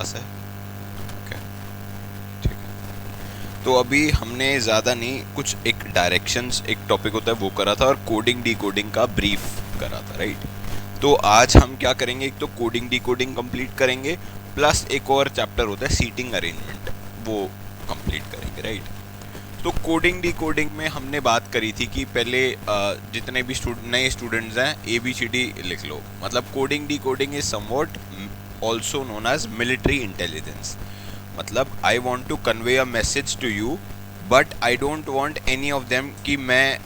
है। ओके, ठीक है। तो अभी हमने ज़्यादा नहीं, कुछ एक डायरेक्शंस, एक टॉपिक होता है वो करा था, और कोडिंग डी कोडिंग का ब्रीफ करा था, राइट। तो आज हम क्या करेंगे, एक तो कोडिंग डी कोडिंग कंप्लीट करेंगे, प्लस एक और चैप्टर होता है सीटिंग अरेंजमेंट, वो कंप्लीट करेंगे, राइट। तो कोडिंग डी कोडिंग में हमने बात करी थी कि पहले जितने भी नए स्टूडेंट्स हैं ABCD लिख लो। मतलब coding decoding is somewhat also known as military intelligence. मतलब I want to convey a message to you, but I don't want any of them कि मैं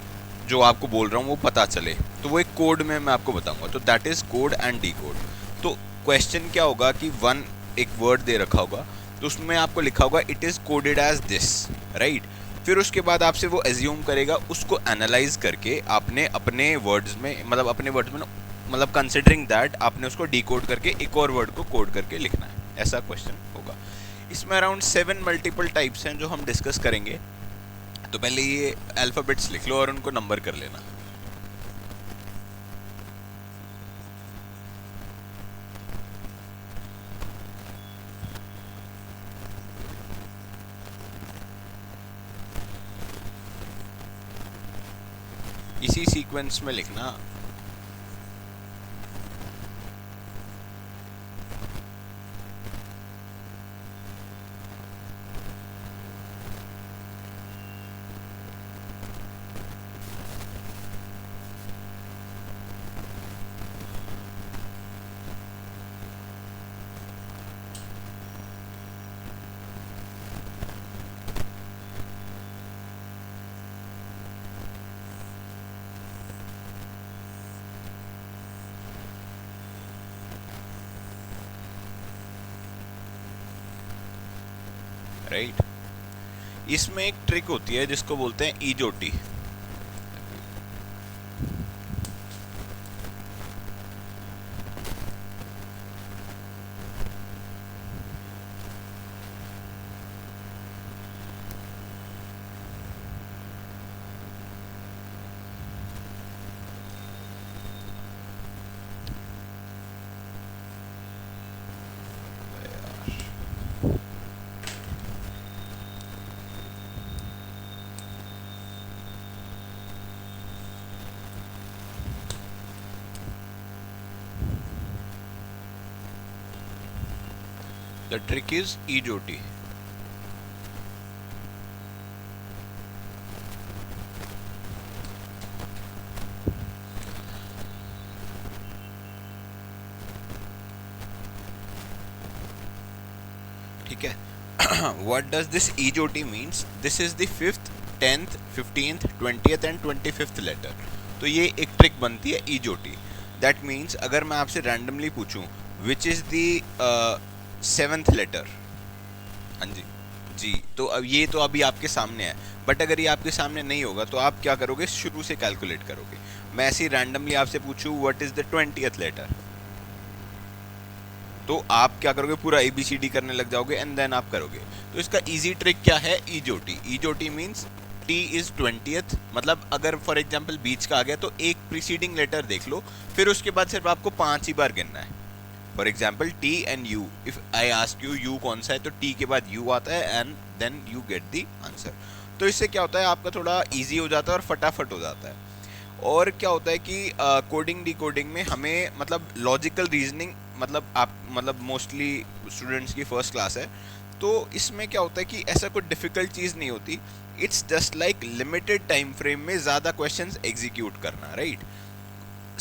जो आपको बोल रहा हूँ वो पता चले, तो वो एक कोड में मैं आपको बताऊंगा। तो that is code and D code. तो क्वेश्चन क्या होगा कि वन एक वर्ड दे रखा होगा, तो उसमें आपको लिखा होगा it is coded as this, right. फिर उसके बाद आपसे वो एज्यूम करेगा, उसको एनालाइज करके आपने अपने वर्ड्स में, मतलब अपने वर्ड्स में मतलब कंसिडरिंग दैट आपने उसको डिकोड करके एक और वर्ड को कोड करके लिखना है। ऐसा क्वेश्चन होगा। इसमें अराउंड 7 मल्टीपल टाइप्स हैं जो हम डिस्कस करेंगे। तो पहले ये अल्फाबेट्स लिख लो और उनको नंबर कर लेना। इसी सीक्वेंस में लिखना। राइट। इसमें एक ट्रिक होती है जिसको बोलते हैं ईजोटी। द ट्रिक इज ईजोटी। ठीक है। what does this EJOT means? This is the 5th, 10th, 15th, 20th and 25th letter। तो ये एक ट्रिक बनती है EJOT। दैट मीन्स अगर मैं आपसे रैंडमली पूछूं which is the 7th letter, हाँ जी, जी, तो अब ये तो अभी आपके सामने है, बट अगर ये आपके सामने नहीं होगा तो आप क्या करोगे, शुरू से कैलकुलेट करोगे। मैं ऐसे रैंडमली आपसे पूछूं what is the 20th letter, तो आप क्या करोगे, पूरा ABCD करने लग जाओगे एंड देन आप करोगे। तो इसका इजी ट्रिक क्या है, ईजोटी। ईजोटी मीन्स T इज 20th। मतलब अगर फॉर एग्जाम्पल बीच का आ गया तो एक प्रीसीडिंग लेटर देख लो, फिर उसके बाद सिर्फ आपको 5 ही बार गिनना है। For example T and U, if I ask you U कौन सा है, तो T के बाद U आता है and then you get the answer. तो इससे क्या होता है, आपका थोड़ा ईजी हो जाता है और फटाफट हो जाता है। और क्या होता है कि कोडिंग डी कोडिंग में हमें मतलब लॉजिकल रीजनिंग, मतलब आप मतलब मोस्टली स्टूडेंट्स की फर्स्ट क्लास है, तो इसमें क्या होता है कि ऐसा कोई डिफिकल्ट चीज़ नहीं होती। It's just like limited time frame में ज़्यादा क्वेश्चंस एग्जीक्यूट करना, राइट।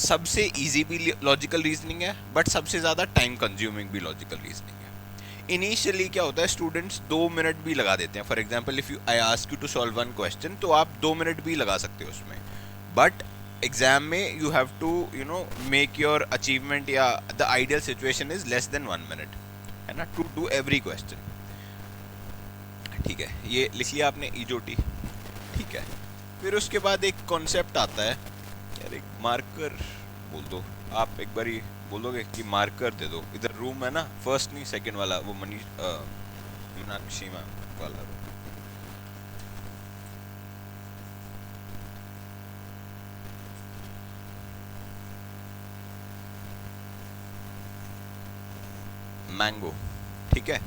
सबसे इजी भी लॉजिकल रीजनिंग है, बट सबसे ज़्यादा टाइम कंज्यूमिंग भी लॉजिकल रीजनिंग है। इनिशियली क्या होता है, स्टूडेंट्स 2 मिनट भी लगा देते हैं। For example if you I ask you to solve one question, तो आप 2 मिनट भी लगा सकते हो उसमें, बट एग्जाम में you have to make your achievement, या the ideal situation is less than 1 minute, है ना, टू डू एवरी क्वेश्चन। ठीक है, ये लिख लिया आपने ईजोटी। ठीक है। फिर उसके बाद एक कॉन्सेप्ट आता है, यार एक मार्कर बोल दो, आप एक बार बोलोगे कि मार्कर दे दो। इधर रूम है ना, फर्स्ट नहीं सेकंड वाला, वो मनीष मीनाक्षी मैम वाला रूम। मैंगो। ठीक है,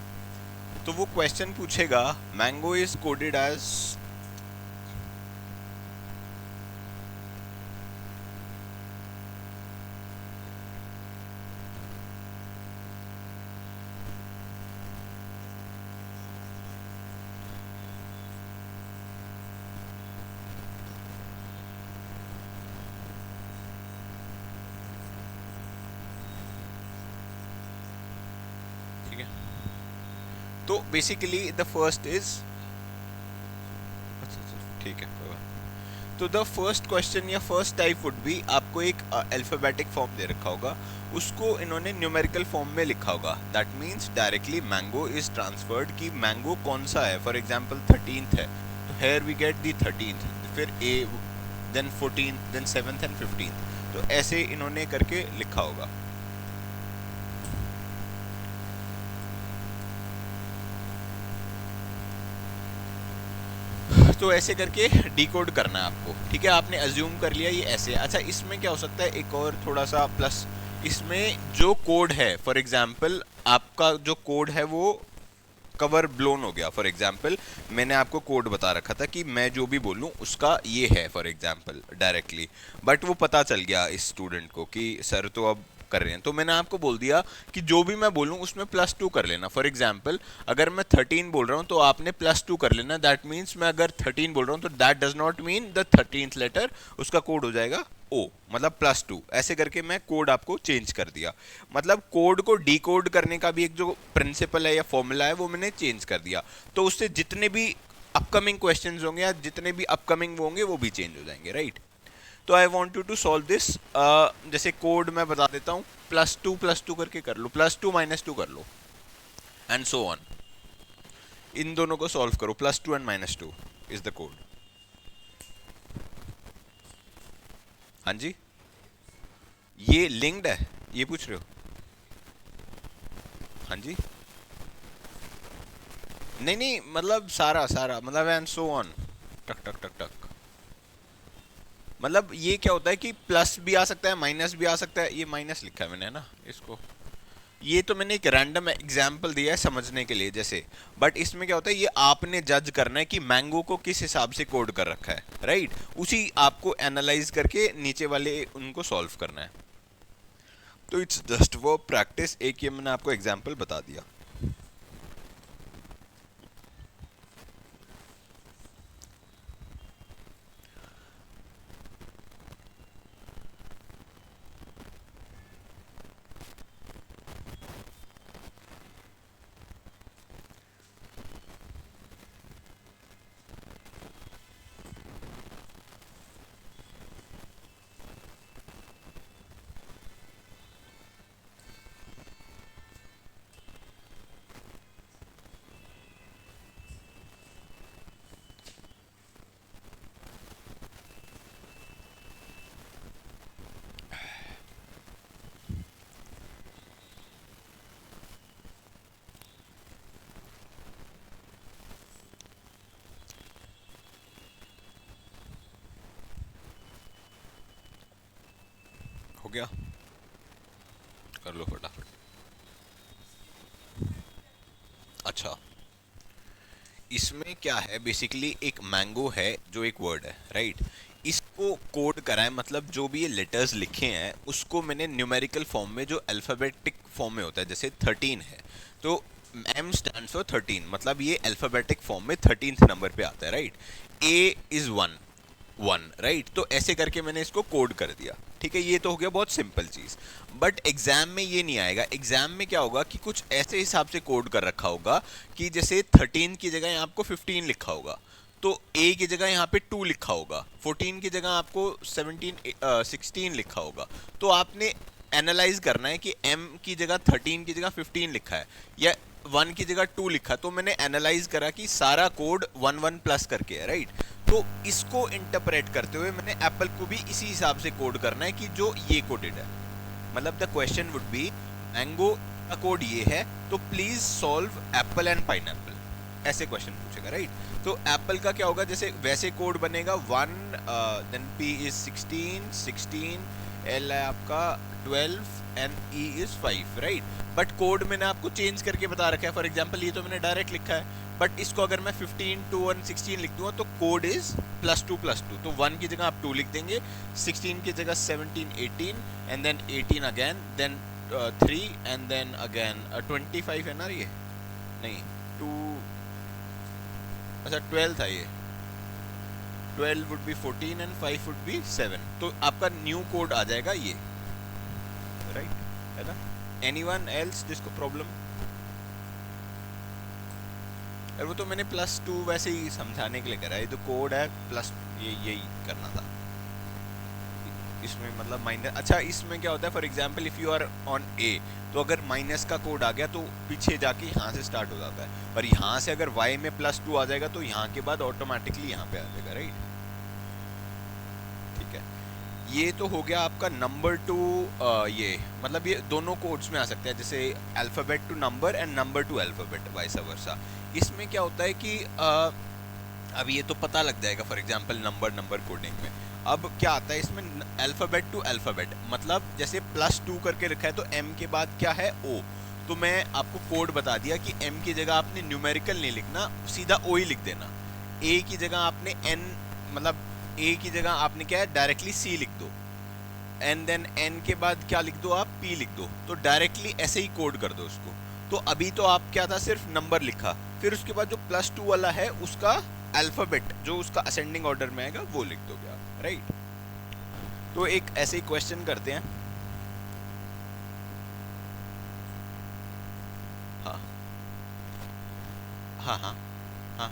तो वो क्वेश्चन पूछेगा मैंगो इज कोडेड एज, ठीक है, तो बेसिकली द फर्स्ट इज, ठीक है, तो द फर्स्ट क्वेश्चन या फर्स्ट टाइप वुड बी, आपको एक अल्फाबेटिक फॉर्म दे रखा होगा, उसको इन्होंने न्यूमेरिकल फॉर्म में लिखा होगा, that means directly mango is transferred कि मैंगो कौन सा है, फॉर एग्जांपल 13th है, तो here we get the 13th, फिर ए, then 14th, then 7th and 15th, तो ऐसे इन्होंने करके लिखा होगा। तो ऐसे करके डिकोड करना है आपको, ठीक है, आपने अज्यूम कर लिया ये ऐसे। अच्छा, इसमें क्या हो सकता है, एक और थोड़ा सा प्लस, इसमें जो कोड है, फॉर एग्जांपल आपका जो कोड है वो कवर ब्लोन हो गया, फॉर एग्जांपल मैंने आपको कोड बता रखा था कि मैं जो भी बोलूं उसका ये है, फॉर एग्जांपल डायरेक्टली, बट वो पता चल गया इस स्टूडेंट को कि सर तो अब कर रहे हैं, तो मैंने आपको बोल दिया कि जो भी मैं बोलूं उसमें +2 कर लेना। फॉर एग्जांपल अगर मैं 13 बोल रहा हूं तो आपने +2 कर लेना, दैट मीन्स मैं अगर 13 बोल रहा हूं तो that does not mean the 13th letter, उसका कोड हो जाएगा ओ, मतलब +2। ऐसे करके मैं कोड आपको चेंज कर दिया, मतलब कोड को डिकोड करने का भी एक जो प्रिंसिपल है या फॉर्मूला है वो मैंने चेंज कर दिया, तो उससे जितने भी अपकमिंग क्वेश्चंस होंगे या जितने भी अपकमिंग होंगे वो भी चेंज हो जाएंगे, राइट। तो I want you to solve this, जैसे कोड मैं बता देता हूँ, +2 करके कर लो, +2 -2 कर लो, एंड सो ऑन, इन दोनों को सॉल्व करो, +2 एंड -2 इज द कोड। हाँ जी, ये लिंक्ड है, ये पूछ रहे हो? हाँ जी, नहीं नहीं, मतलब सारा सारा, मतलब एंड सो ऑन, टक टक टक टक, मतलब ये क्या होता है कि प्लस भी आ सकता है, माइनस भी आ सकता है, ये माइनस लिखा है मैंने ना इसको, ये तो मैंने एक रैंडम एग्जाम्पल दिया है समझने के लिए जैसे, बट इसमें क्या होता है, ये आपने जज करना है कि मैंगो को किस हिसाब से कोड कर रखा है, राइट, उसी आपको एनालाइज करके नीचे वाले उनको सॉल्व करना है। तो इट्स जस्ट वो प्रैक्टिस, एक ये मैंने आपको एग्जाम्पल बता दिया। हो गया, कर लो फटाफट। अच्छा, इसमें क्या है, बेसिकली एक मैंगो है जो एक वर्ड है, राइट, इसको कोड करा है, मतलब जो भी ये लेटर्स लिखे हैं उसको मैंने न्यूमेरिकल फॉर्म में, जो अल्फाबेटिक फॉर्म में होता है, जैसे 13 है तो M स्टैंड्स फॉर 13, मतलब ये अल्फाबेटिक फॉर्म में 13th नंबर पे आता है, राइट, A इज 1 राइट, तो ऐसे करके मैंने इसको कोड कर दिया, ठीक है, ये तो हो गया बहुत सिंपल चीज। बट एग्जाम में ये नहीं आएगा, एग्जाम में क्या होगा कि कुछ ऐसे हिसाब से कोड कर रखा होगा कि जैसे 13 की जगह आपको 15 लिखा होगा, तो A की जगह यहाँ पे 2 लिखा होगा, 14 की जगह आपको 16 लिखा होगा, तो आपने एनालाइज करना है कि M की जगह 13 की जगह 15 लिखा है या 1 की जगह 2 लिखा, तो मैंने एनालाइज करा कि सारा कोड 1 प्लस करके है, राइट, तो इसको इंटरप्रेट करते हुए मैंने एप्पल को भी इसी हिसाब से कोड करना है कि जो ये कोडेड है, मतलब the question would be mango का कोड ये है, तो please solve Apple and pineapple, ऐसे क्वेश्चन पूछेगा, राइट। तो एप्पल का क्या होगा, जैसे वैसे कोड बनेगा 1, देन P इज 16, L है आपका 12 and E is 5, right. But code मैंने आपको चेंज करके बता रखा है। फॉर एग्जांपल ये तो मैंने डायरेक्ट लिखा है, बट इसको अगर मैं 15 2 1 16 लिख दूंगा तो कोड इज +2 तो 1 की जगह आप 2 लिख देंगे, 16 की जगह 17 18 and then 18 again, then 3 and then again 25 है ना ये, नहीं 2, अच्छा 12 था ये, 12 would be 14 and 5 would be 7, तो आपका न्यू कोड आ जाएगा ये, राइट है ना। एनीवन एल्स जिसको प्रॉब्लम? और वो तो मैंने +2 वैसे ही समझाने के लिए करा है, ये तो कोड है प्लस, ये यही करना था इसमें, मतलब माइनस। अच्छा इसमें क्या होता है, for example if you are on a, तो अगर माइनस का कोड आ गया तो पीछे जाके यहाँ से स्टार्ट हो जाता है, पर यहाँ से अगर y में +2 आ जाएगा तो यहाँ के बाद ऑटोमेटिकली यहाँ पे आ जाएगा, राइट। ठीक है, ये तो हो गया आपका नंबर टू, ये मतलब ये दोनों कोड्स में आ सकता है, जैसे alphabet to number and number to alphabet, vice versa. इसमें क्या होता है कि अब ये तो पता लग जाएगा फॉर एग्जांपल नंबर कोडिंग में। अब क्या आता है इसमें, अल्फ़ाबेट टू अल्फ़ाबेट, मतलब जैसे +2 करके रखा है तो m के बाद क्या है o, तो मैं आपको कोड बता दिया कि m की जगह आपने न्यूमेरिकल नहीं लिखना, सीधा o ही लिख देना। a की जगह आपने n, मतलब a की जगह आपने क्या है डायरेक्टली c लिख दो, एंड देन n के बाद क्या लिख दो आप, p लिख दो, तो डायरेक्टली ऐसे ही कोड कर दो उसको। तो अभी तो आप क्या था, सिर्फ नंबर लिखा, फिर उसके बाद जो +2 वाला है उसका अल्फ़ाबेट जो उसका असेंडिंग ऑर्डर में आएगा वो लिख दोगे आप, राइट। तो एक ऐसे ही क्वेश्चन करते हैं। हाँ हाँ हाँ हाँ,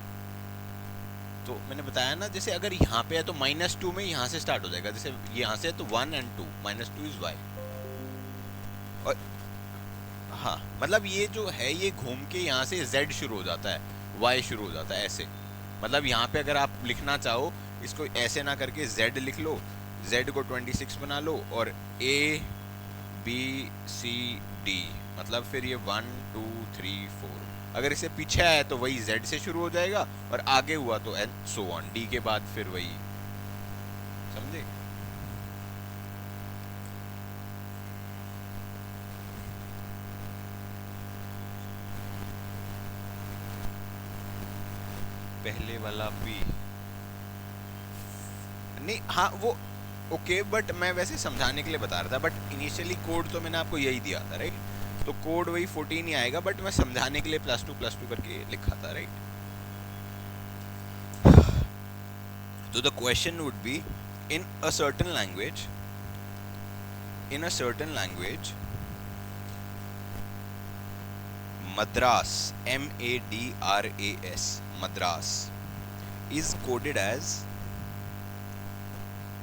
तो मैंने बताया ना, जैसे अगर यहाँ पे है तो -2 में यहाँ से स्टार्ट हो जाएगा, जैसे यहाँ से तो 1 and 2, -2 इज y, और हाँ मतलब ये जो है ये घूम के यहाँ से z शुरू हो जाता है, y शुरू हो जाता है ऐसे, मतलब यहाँ पे अगर आप लिखना चाहो इसको ऐसे ना करके z लिख लो, z को 26 बना लो और a b c d, मतलब फिर ये 1 2 3 4, अगर इससे पीछे आया तो वही z से शुरू हो जाएगा और आगे हुआ तो एंड सो ऑन, d के बाद फिर वही, समझे। पहले वाला भी नहीं, हाँ वो ओके, बट मैं वैसे समझाने के लिए बता रहा था, बट इनिशियली कोड तो मैंने आपको यही दिया था, राइट। तो कोड वही 14 ही आएगा, बट मैं समझाने के लिए +2 करके लिखा था, राइट। तो the question would be in a certain language, Madras, MADRAS, Madras is coded as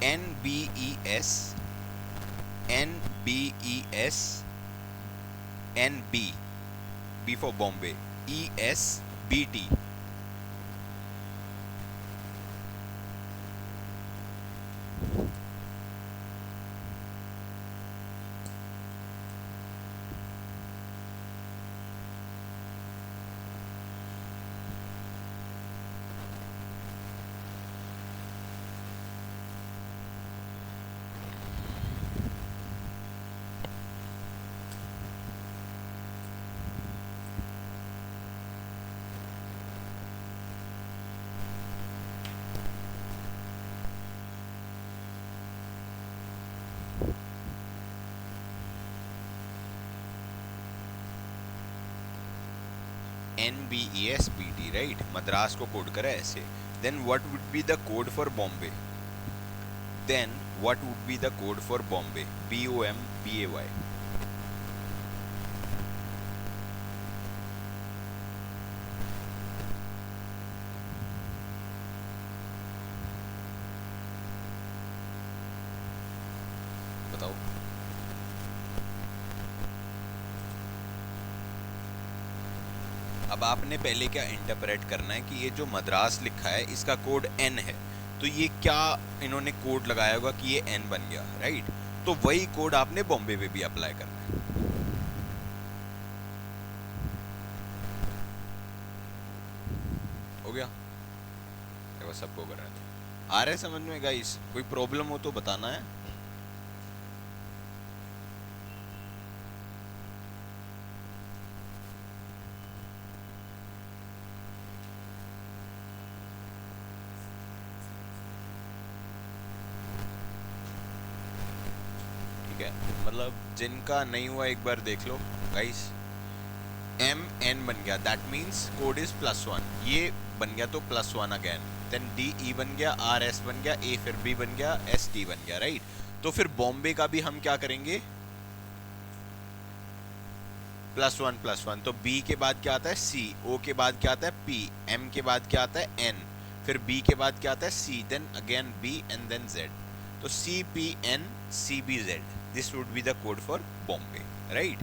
NBES, NBES, NB, B for Bombay, ESBT. NBESBT, right, Madras को कोड करा ऐसे। Then what would be the code for Bombay, then what would be the code for Bombay, BOMBAY। बताओ। अब आपने पहले क्या interpret करना है कि ये जो मद्रास लिखा है इसका कोड N है, तो ये क्या इन्होंने कोड लगाया होगा कि ये N बन गया, राइट। तो वही कोड आपने बॉम्बे पे भी अप्लाई करना है। हो गया, देखो सबको कर रहे हैं। आ रहे समझ में गाइस? कोई प्रॉब्लम हो तो बताना है। ठीक है, मतलब जिनका नहीं हुआ एक बार देख लो गाइस। एम एन बन गया, दैट मीन्स कोड इज +1, ये बन गया तो +1 अगेन, देन डी ई बन गया, आर एस बन गया, ए फिर बी बन गया, एस टी बन गया, राइट। तो फिर बॉम्बे का भी हम क्या करेंगे, +1 तो बी के बाद क्या आता है सी, ओ के बाद क्या आता है पी, एम के बाद क्या आता है एन, फिर बी के बाद क्या आता है C, then again B and then Z. तो C P N C B Z, this would be the code for Bombay, right.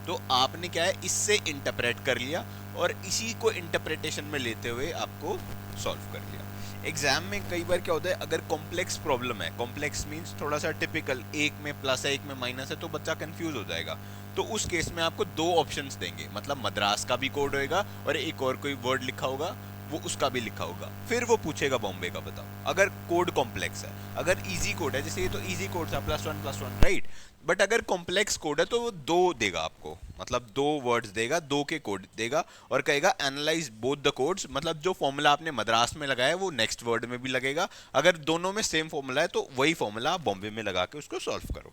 तो आपने क्या है इससे इंटरप्रेट कर लिया और इसी को इंटरप्रिटेशन में लेते हुए आपको सॉल्व कर लिया। एग्जाम में कई बार क्या होता है, अगर कॉम्प्लेक्स प्रॉब्लम है, कॉम्प्लेक्स मींस थोड़ा सा टिपिकल, एक में प्लस है एक में माइनस है, तो बच्चा कंफ्यूज हो जाएगा। तो उस केस में आपको दो ऑप्शंस देंगे, मतलब मद्रास का भी कोड होएगा और एक और कोई वर्ड लिखा होगा वो उसका भी लिखा होगा, फिर वो पूछेगा बॉम्बे का बताओ, अगर कोड कॉम्प्लेक्स है। अगर इजी कोड है, जैसे ये तो इजी कोड था +1 राइट, बट अगर कॉम्प्लेक्स कोड है तो वो दो देगा आपको, मतलब दो वर्ड्स देगा, दो के कोड देगा और कहेगा एनालाइज बोथ द कोड्स, मतलब जो फॉर्मूला आपने मद्रास में लगाया है वो नेक्स्ट वर्ड में भी लगेगा, अगर दोनों में सेम फॉर्मूला है तो वही फॉर्मूला बॉम्बे में लगा के उसको सॉल्व करो,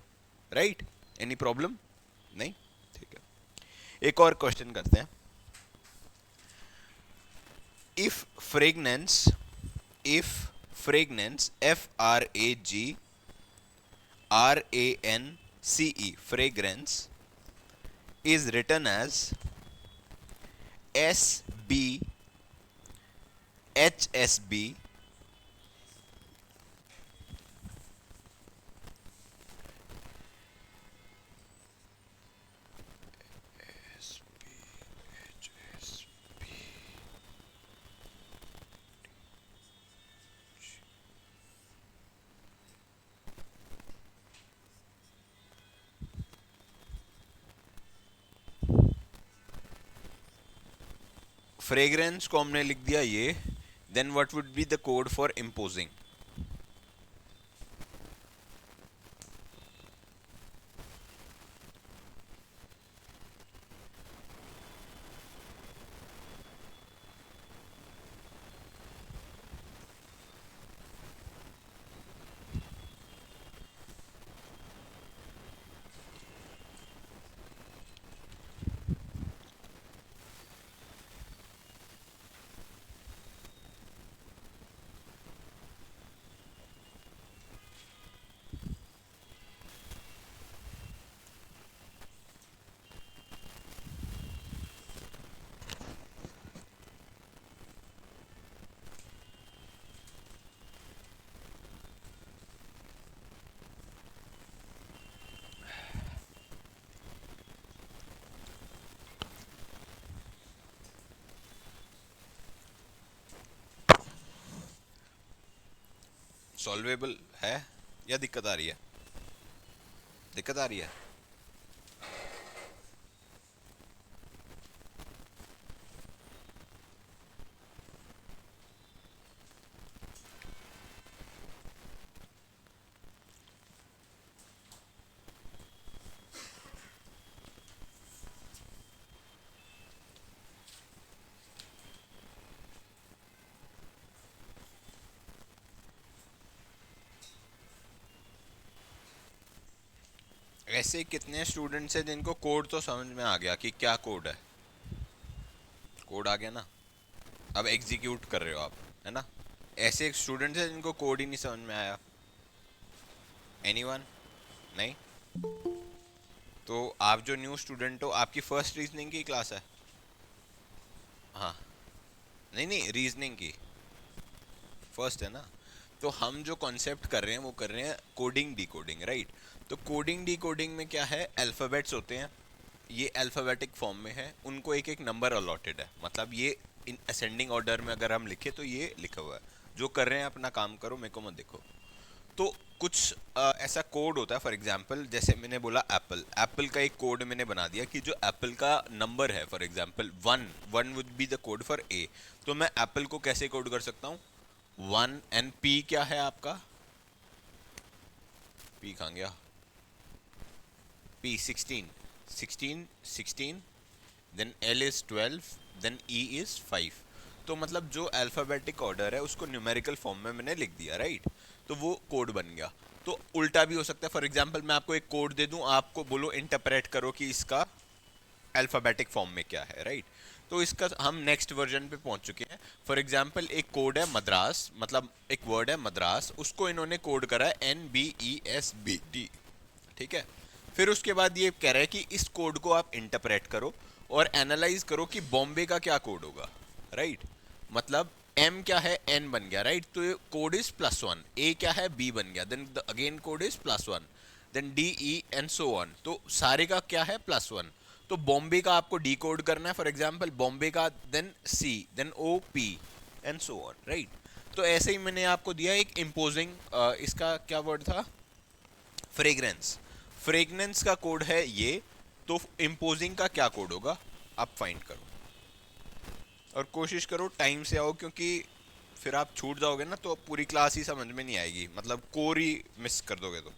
राइट। एनी प्रॉब्लम नहीं, ठीक है। एक और क्वेश्चन करते हैं। if fragrance if fragrance fragrance is written as SBHSB fragrance को हमने लिख दिया ये, then what would be the code for imposing. Solvable है या दिक्कत आ रही है? दिक्कत आ रही है? ऐसे कितने स्टूडेंट्स हैं जिनको कोड तो समझ में आ गया कि क्या कोड है? कोड आ गया ना, अब एग्जीक्यूट कर रहे हो आप, है ना। ऐसे स्टूडेंट्स हैं जिनको कोड ही नहीं समझ में आया? एनीवन? नहीं? तो आप जो न्यू स्टूडेंट हो, आपकी फर्स्ट रीजनिंग की क्लास है? हाँ, नहीं नहीं, रीजनिंग की फर्स्ट है ना। तो हम जो कॉन्सेप्ट कर रहे हैं वो कर रहे हैं कोडिंग डिकोडिंग, राइट। तो कोडिंग डिकोडिंग में क्या है, अल्फ़ाबेट्स होते हैं, ये अल्फ़ाबेटिक फॉर्म में है, उनको एक एक नंबर अलॉटेड है, मतलब ये इन असेंडिंग ऑर्डर में अगर हम लिखे तो ये लिखा हुआ है। जो कर रहे हैं अपना काम करो, मेरे को मत देखो। तो कुछ ऐसा कोड होता है, फॉर एग्जांपल जैसे मैंने बोला एप्पल, एप्पल का एक कोड मैंने बना दिया कि जो एप्पल का नंबर है, for example 1 would be the code for a. तो मैं एप्पल को कैसे कोड कर सकता हूँ, 1, एंड पी क्या है आपका, पी कहाँ गया, P 16, then L is 12, then E is 5। तो मतलब जो अल्फाबेटिक ऑर्डर है उसको न्यूमेरिकल फॉर्म में मैंने लिख दिया, राइट? तो वो कोड बन गया। तो उल्टा भी हो सकता है, फॉर एग्जाम्पल मैं आपको एक कोड दे दूं, आपको बोलो इंटरप्रेट करो कि इसका अल्फाबेटिक फॉर्म में क्या है, राइट? तो इसका हम नेक्स्ट वर्जन पे पहुंच चुके हैं। फॉर एग्जाम्पल एक कोड है मद्रास, मतलब एक वर्ड है मद्रास, उसको इन्होंने कोड करा है NBESBT, ठीक है? फिर उसके बाद ये कह रहा है कि इस कोड को आप इंटरप्रेट करो और एनालाइज करो कि बॉम्बे का क्या कोड होगा, राइट? मतलब M क्या है, N बन गया, राइट? तो ये कोड इज +1, A क्या है, B बन गया, then again code is +1, then DE and so on. तो सारे का क्या है, +1। तो बॉम्बे का आपको डी कोड करना है, फॉर एग्जाम्पल बॉम्बे का, then C, then OP and so on, right? तो ऐसे ही मैंने आपको दिया एक इम्पोजिंग, इसका क्या वर्ड था, फ्रेग्रेंस। फ्रेग्रेंस का कोड है ये, तो इम्पोजिंग का क्या कोड होगा आप फाइंड करो और कोशिश करो टाइम से आओ, क्योंकि फिर आप छूट जाओगे ना तो पूरी क्लास ही समझ में नहीं आएगी, मतलब कोर ही मिस कर दोगे। तो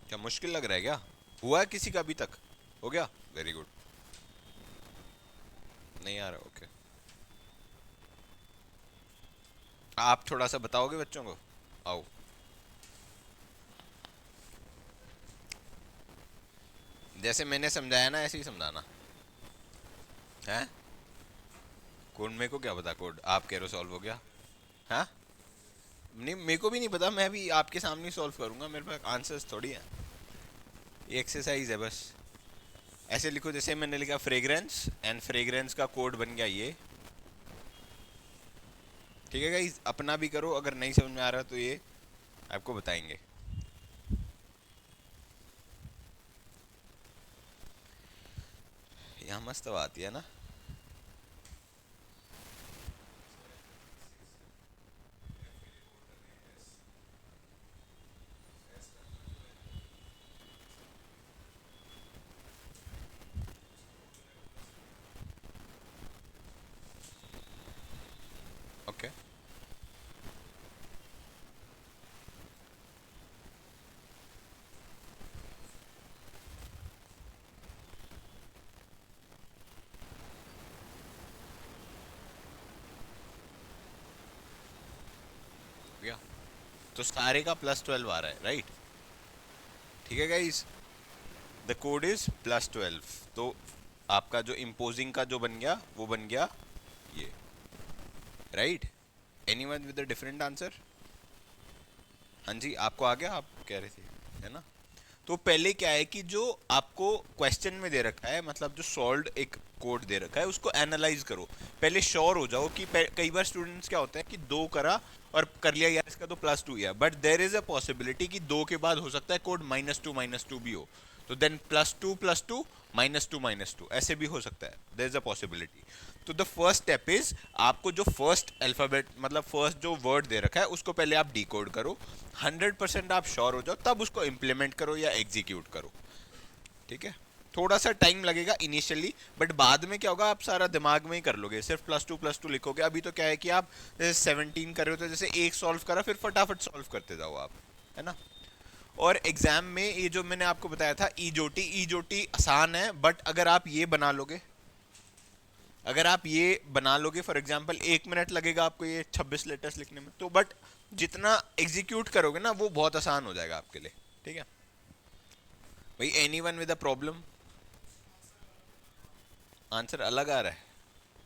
क्या मुश्किल लग रहा है क्या? हुआ है किसी का अभी तक? हो गया, वेरी गुड। नहीं आ रहा, ओके। आप थोड़ा सा बताओगे बच्चों को? आओ, जैसे मैंने समझाया ना ऐसे ही समझाना है। कोड मेरे को क्या पता, कोड आप कह रहे हो सॉल्व हो गया। हाँ, नहीं मेरे को भी नहीं पता, मैं भी आपके सामने ही सॉल्व करूंगा, मेरे पास आंसर्स थोड़ी हैं। ये एक्सरसाइज है बस। ऐसे लिखो जैसे मैंने लिखा फ्रेग्रेंस, एंड फ्रेग्रेंस का कोड बन गया ये, ठीक है गाइस? अपना भी करो, अगर नहीं समझ में आ रहा तो ये आपको बताएंगे। यहाँ मस्त हवा आती है ना। ओके, गया। तो सारे का +12 आ रहा है, राइट? ठीक है गाइस, द कोड इज +12। तो आपका जो इम्पोजिंग का जो बन गया वो बन गया ये, right? Anyone with a different answer? हाँ जी, आपको आ गया, आप कह रहे थे, है ना? तो पहले क्या है कि जो आपको क्वेश्चन में दे रखा है, मतलब जो सॉल्व्ड एक कोड दे रखा है, उसको एनालाइज करो। पहले श्योर हो जाओ कि कई बार स्टूडेंट्स क्या होता है कि 2 करा और कर लिया यार इसका तो +2 है, but there is a possibility कि 2 के बाद हो सकता है कोड -2 भी हो, तो देन +2 +2 -2 -2 ऐसे भी हो सकता है, देर इज अ पॉसिबिलिटी। तो द फर्स्ट स्टेप इज, आपको जो फर्स्ट अल्फाबेट मतलब फर्स्ट जो वर्ड दे रखा है उसको पहले आप डिकोड करो, 100% आप श्योर हो जाओ, तब उसको इम्प्लीमेंट करो या एग्जीक्यूट करो, ठीक है? थोड़ा सा टाइम लगेगा इनिशियली, बट बाद में क्या होगा, आप सारा दिमाग में ही कर लोगे, सिर्फ +2 लिखोगे। अभी तो क्या है कि आप जैसे 17 कर रहे हो, तो जैसे एक सॉल्व करा फिर फटाफट सॉल्व करते जाओ आप, है ना? और एग्जाम में ये जो मैंने आपको बताया था ईजोटी आसान है, बट अगर आप ये बना लोगे, अगर आप ये बना लोगे फॉर एग्जांपल 1 मिनट लगेगा आपको ये 26 लेटर्स लिखने में, तो बट जितना एग्जीक्यूट करोगे ना वो बहुत आसान हो जाएगा आपके लिए, ठीक है भाई? Anyone with a problem? Answer अलग आ रहा है?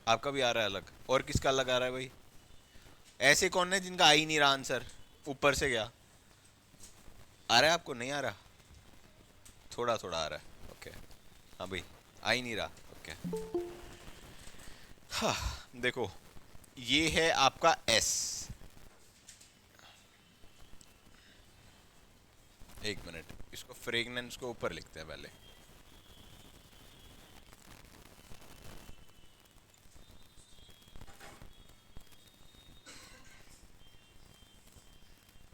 आपका भी आ रहा है अलग, और किसका अलग आ रहा है भाई? ऐसे कौन है जिनका आ ही नहीं रहा आंसर? ऊपर से क्या आ रहा है, आपको नहीं आ रहा? थोड़ा थोड़ा आ रहा है, ओके। हाँ भाई, आ ही नहीं रहा, ओके। हाँ, देखो ये है आपका एस। एक मिनट, इसको फ्रेगनेंस को ऊपर लिखते हैं पहले।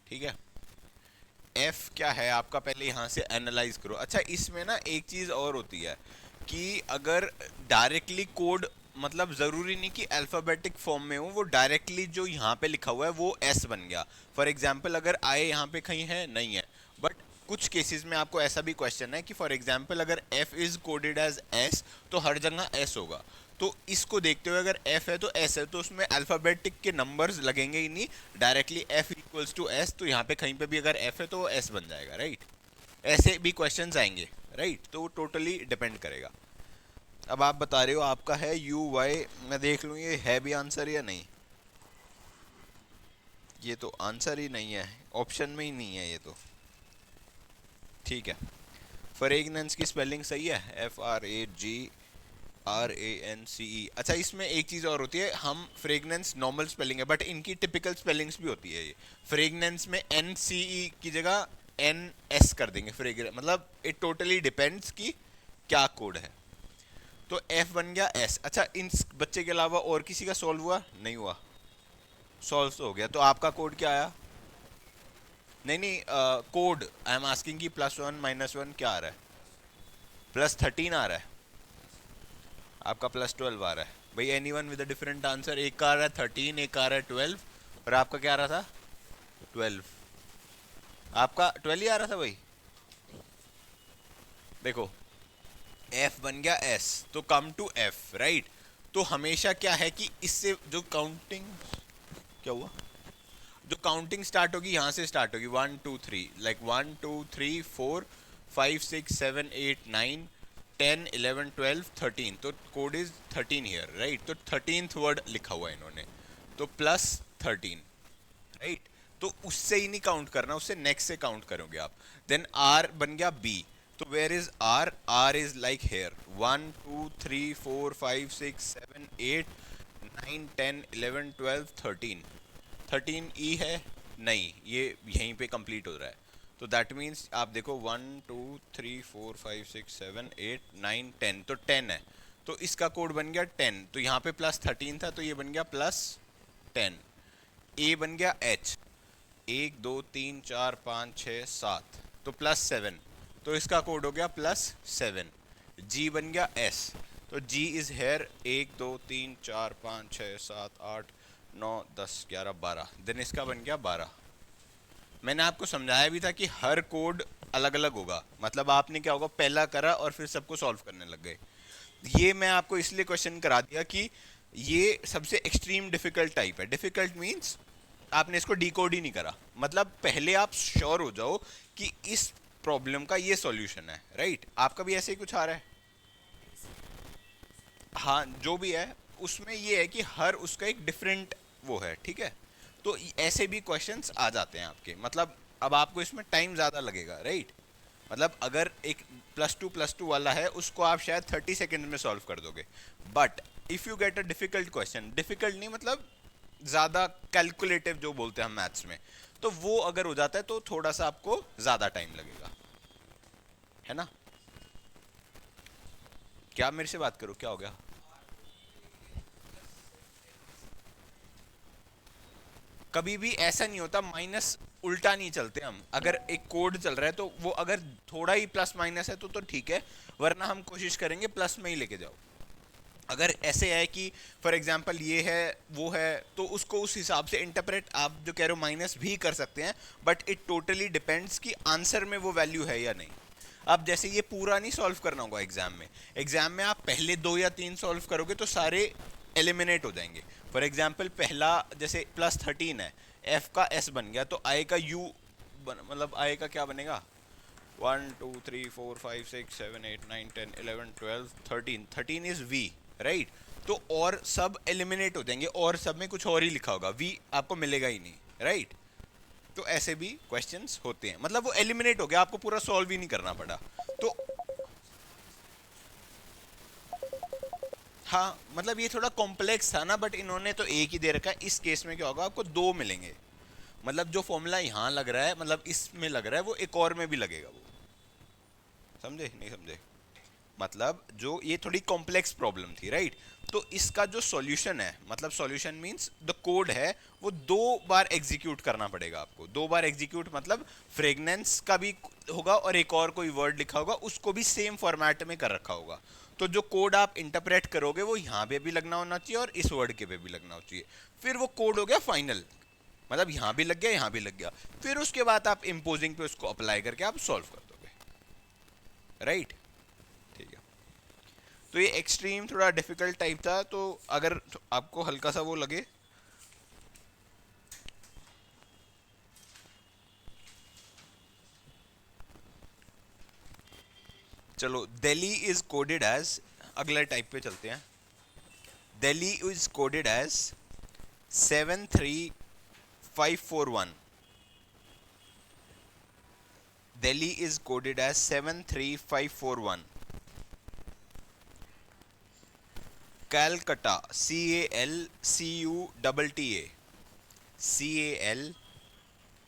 ठीक है, एफ क्या है आपका, पहले यहां से एनालाइज करो। अच्छा, इसमें ना एक चीज और होती है कि अगर डायरेक्टली कोड मतलब ज़रूरी नहीं कि अल्फ़ाबेटिक फॉर्म में हो, वो डायरेक्टली जो यहाँ पे लिखा हुआ है वो एस बन गया। फॉर एग्जाम्पल अगर आई यहाँ पे कहीं है, नहीं है, बट कुछ केसेस में आपको ऐसा भी क्वेश्चन है कि फॉर एग्जाम्पल अगर F is coded as S तो हर जगह एस होगा। तो इसको देखते हुए अगर एफ है तो एस है, तो उसमें अल्फ़ाबेटिक के नंबर्स लगेंगे ही नहीं, directly F equals to S, तो यहाँ पे कहीं पे भी अगर एफ है तो वो एस बन जाएगा, राइट। ऐसे भी क्वेश्चंस आएंगे, राइट। तो वो टोटली डिपेंड करेगा। अब आप बता रहे हो आपका है यू वाई, मैं देख लूँ ये है भी आंसर या नहीं। ये तो आंसर ही नहीं है, ऑप्शन में ही नहीं है ये तो। ठीक है, फ्रेगनेंस की स्पेलिंग सही है, FRAGRANCE। अच्छा, इसमें एक चीज़ और होती है, हम फ्रेगनेंस नॉर्मल स्पेलिंग है बट इनकी टिपिकल स्पेलिंग्स भी होती है। ये फ्रेगनेंस में NCE की जगह NS कर देंगे, फ्रेग्रेंस, मतलब इट टोटली डिपेंड्स कि क्या कोड है। तो F बन गया S। अच्छा, इन बच्चे के अलावा और किसी का सॉल्व हुआ? नहीं हुआ, सॉल्व तो हो गया। तो आपका कोड क्या आया? नहीं नहीं, कोड आई एम आस्किंग कि +1 -1 क्या आ रहा है? +13 आ रहा है, आपका +12 आ रहा है। भाई anyone with a different answer, एक का आ रहा है 13, एक का आ रहा है 12, और आपका क्या आ रहा था? 12। आपका 12 ही आ रहा था भाई। देखो, F बन गया S, तो कम टू F, राइट। तो हमेशा क्या है कि इससे जो काउंटिंग, क्या हुआ, जो काउंटिंग स्टार्ट होगी यहाँ से स्टार्ट होगी, 1 2 3, लाइक 1 2 3 4 5 6 7 8 9 10 11 12 13। तो कोड इज 13 हियर, राइट। तो 13th वर्ड लिखा हुआ है इन्होंने, तो +13, राइट। तो उससे ही नहीं काउंट करना, उससे नेक्स्ट से काउंट करोगे आप। देन R बन गया B, तो where is R? R is like here, 1 2 3 4 5 6 7 8 9 10 11 12 13। 13E है नहीं, ये यहीं पे कंप्लीट हो रहा है। तो दैट मीन्स आप देखो 1 2 3 4 5 6 7 8 9 10, तो 10 है, तो इसका कोड बन गया 10। तो यहाँ पे +13 था तो ये बन गया +10। A बन गया H, 1 2 3 4 5 6 7, तो +7, तो इसका कोड हो गया +7। G बन गया S, तो G इज हेयर, 1 2 3 4 5 6 7 8 9 10 11 12, देन इसका बन गया 12। मैंने आपको समझाया भी था कि हर कोड अलग अलग होगा, मतलब आपने क्या होगा, पहला करा और फिर सबको सॉल्व करने लग गए। ये मैं आपको इसलिए क्वेश्चन करा दिया कि ये सबसे एक्सट्रीम डिफिकल्ट टाइप है। डिफिकल्ट मीन्स आपने इसको डिकोड ही नहीं करा, मतलब पहले आप श्योर हो जाओ कि इस प्रॉब्लम का ये सॉल्यूशन है, राइट। आपका भी ऐसे ही कुछ आ रहा है? हाँ, जो भी है उसमें ये है कि हर उसका एक डिफरेंट वो है, ठीक है। तो ऐसे भी क्वेश्चंस आ जाते हैं आपके, मतलब अब आपको इसमें टाइम ज़्यादा लगेगा, राइट। मतलब अगर एक +2 वाला है उसको आप शायद 30 सेकेंड में सॉल्व कर दोगे, but if you get a difficult question, difficult नहीं मतलब ज़्यादा कैलकुलेटिव जो बोलते हैं हम मैथ्स में, तो वो अगर हो जाता है तो थोड़ा सा आपको ज़्यादा टाइम लगेगा, है ना। क्या मेरे से बात करो, क्या हो गया? कभी भी ऐसा नहीं होता, माइनस उल्टा नहीं चलते हम। अगर एक कोड चल रहा है तो वो अगर थोड़ा ही प्लस माइनस है तो ठीक है, वरना हम कोशिश करेंगे प्लस में ही लेके जाओ। अगर ऐसे है कि फॉर एग्जांपल ये है वो है, तो उसको उस हिसाब से इंटरप्रेट आप जो कह रहे हो माइनस भी कर सकते हैं, बट इट टोटली डिपेंड्स कि आंसर में वो वैल्यू है या नहीं। अब जैसे ये पूरा नहीं सॉल्व करना होगा एग्जाम में, एग्जाम में आप पहले 2 या 3 सॉल्व करोगे तो सारे एलिमिनेट हो जाएंगे। फॉर एग्जाम्पल पहला जैसे +13 है, एफ का एस बन गया, तो आई का यू मतलब आई का क्या बनेगा? 1 2 3 4 5 6 7 8 9 10 11 12 13, 13 इज वी, राइट। तो और सब एलिमिनेट हो जाएंगे, और सब में कुछ और ही लिखा होगा, वी आपको मिलेगा ही नहीं, राइट। तो ऐसे भी क्वेश्चंस होते हैं, मतलब वो एलिमिनेट हो गया, आपको पूरा सॉल्व ही नहीं करना पड़ा। तो हाँ, मतलब ये थोड़ा कॉम्प्लेक्स था ना, बट इन्होंने तो एक ही दे रखा है। इस केस में क्या होगा, आपको 2 मिलेंगे, मतलब जो फॉर्मूला यहाँ लग रहा है, मतलब इसमें लग रहा है, वो एक और में भी लगेगा। वो समझे नहीं समझे? मतलब जो ये थोड़ी कॉम्प्लेक्स प्रॉब्लम थी, राइट। तो इसका जो सॉल्यूशन है, मतलब सॉल्यूशन मींस द कोड है, वो 2 बार एग्जीक्यूट करना पड़ेगा आपको। 2 बार एग्जीक्यूट मतलब फ्रेगनेंस का भी होगा और एक और कोई वर्ड लिखा होगा, उसको भी सेम फॉर्मेट में कर रखा होगा। तो जो कोड आप इंटरप्रेट करोगे वो यहाँ पे भी लगना होना चाहिए और इस वर्ड के पे भी लगना होना चाहिए, फिर वो कोड हो गया फाइनल, मतलब यहाँ भी लग गया यहाँ भी लग गया, फिर उसके बाद आप इम्पोजिंग पे उसको अप्लाई करके आप सॉल्व कर दोगे, राइट। ठीक है, तो ये एक्सट्रीम थोड़ा डिफिकल्ट टाइप था, तो अगर आपको हल्का सा वो लगे, चलो दिल्ली इज कोडेड एज, अगला टाइप पे चलते हैं। Delhi is coded as 73541। Delhi is coded as 73541। Calcutta, CALCUTTA,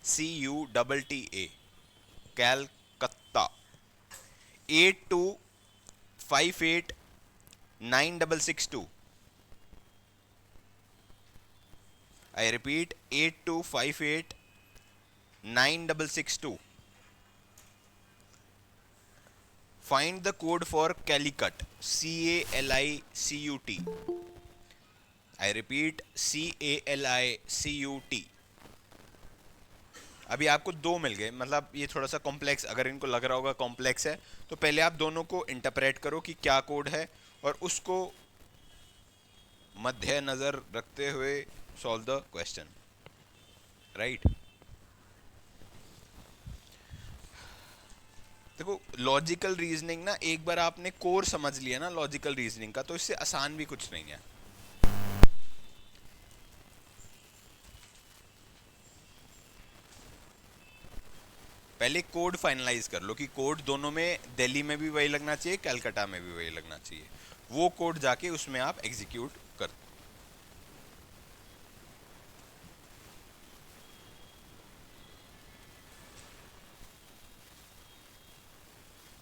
CALCUTTA, Calcutta, 82589662। I repeat, 82589662। Find the code for Calicut, CALICUT। I repeat, CALICUT। अभी आपको दो मिल गए, मतलब ये थोड़ा सा कॉम्प्लेक्स, अगर इनको लग रहा होगा कॉम्प्लेक्स है, तो पहले आप दोनों को इंटरप्रेट करो कि क्या कोड है, और उसको मध्य नजर रखते हुए सॉल्व द क्वेश्चन, राइट। देखो लॉजिकल रीजनिंग ना, एक बार आपने कोर समझ लिया ना लॉजिकल रीजनिंग का, तो इससे आसान भी कुछ नहीं है। पहले कोड फाइनलाइज कर लो कि कोड दोनों में, दिल्ली में भी वही लगना चाहिए, कलकत्ता में भी वही लगना चाहिए, वो कोड जाके उसमें आप एग्जीक्यूट कर।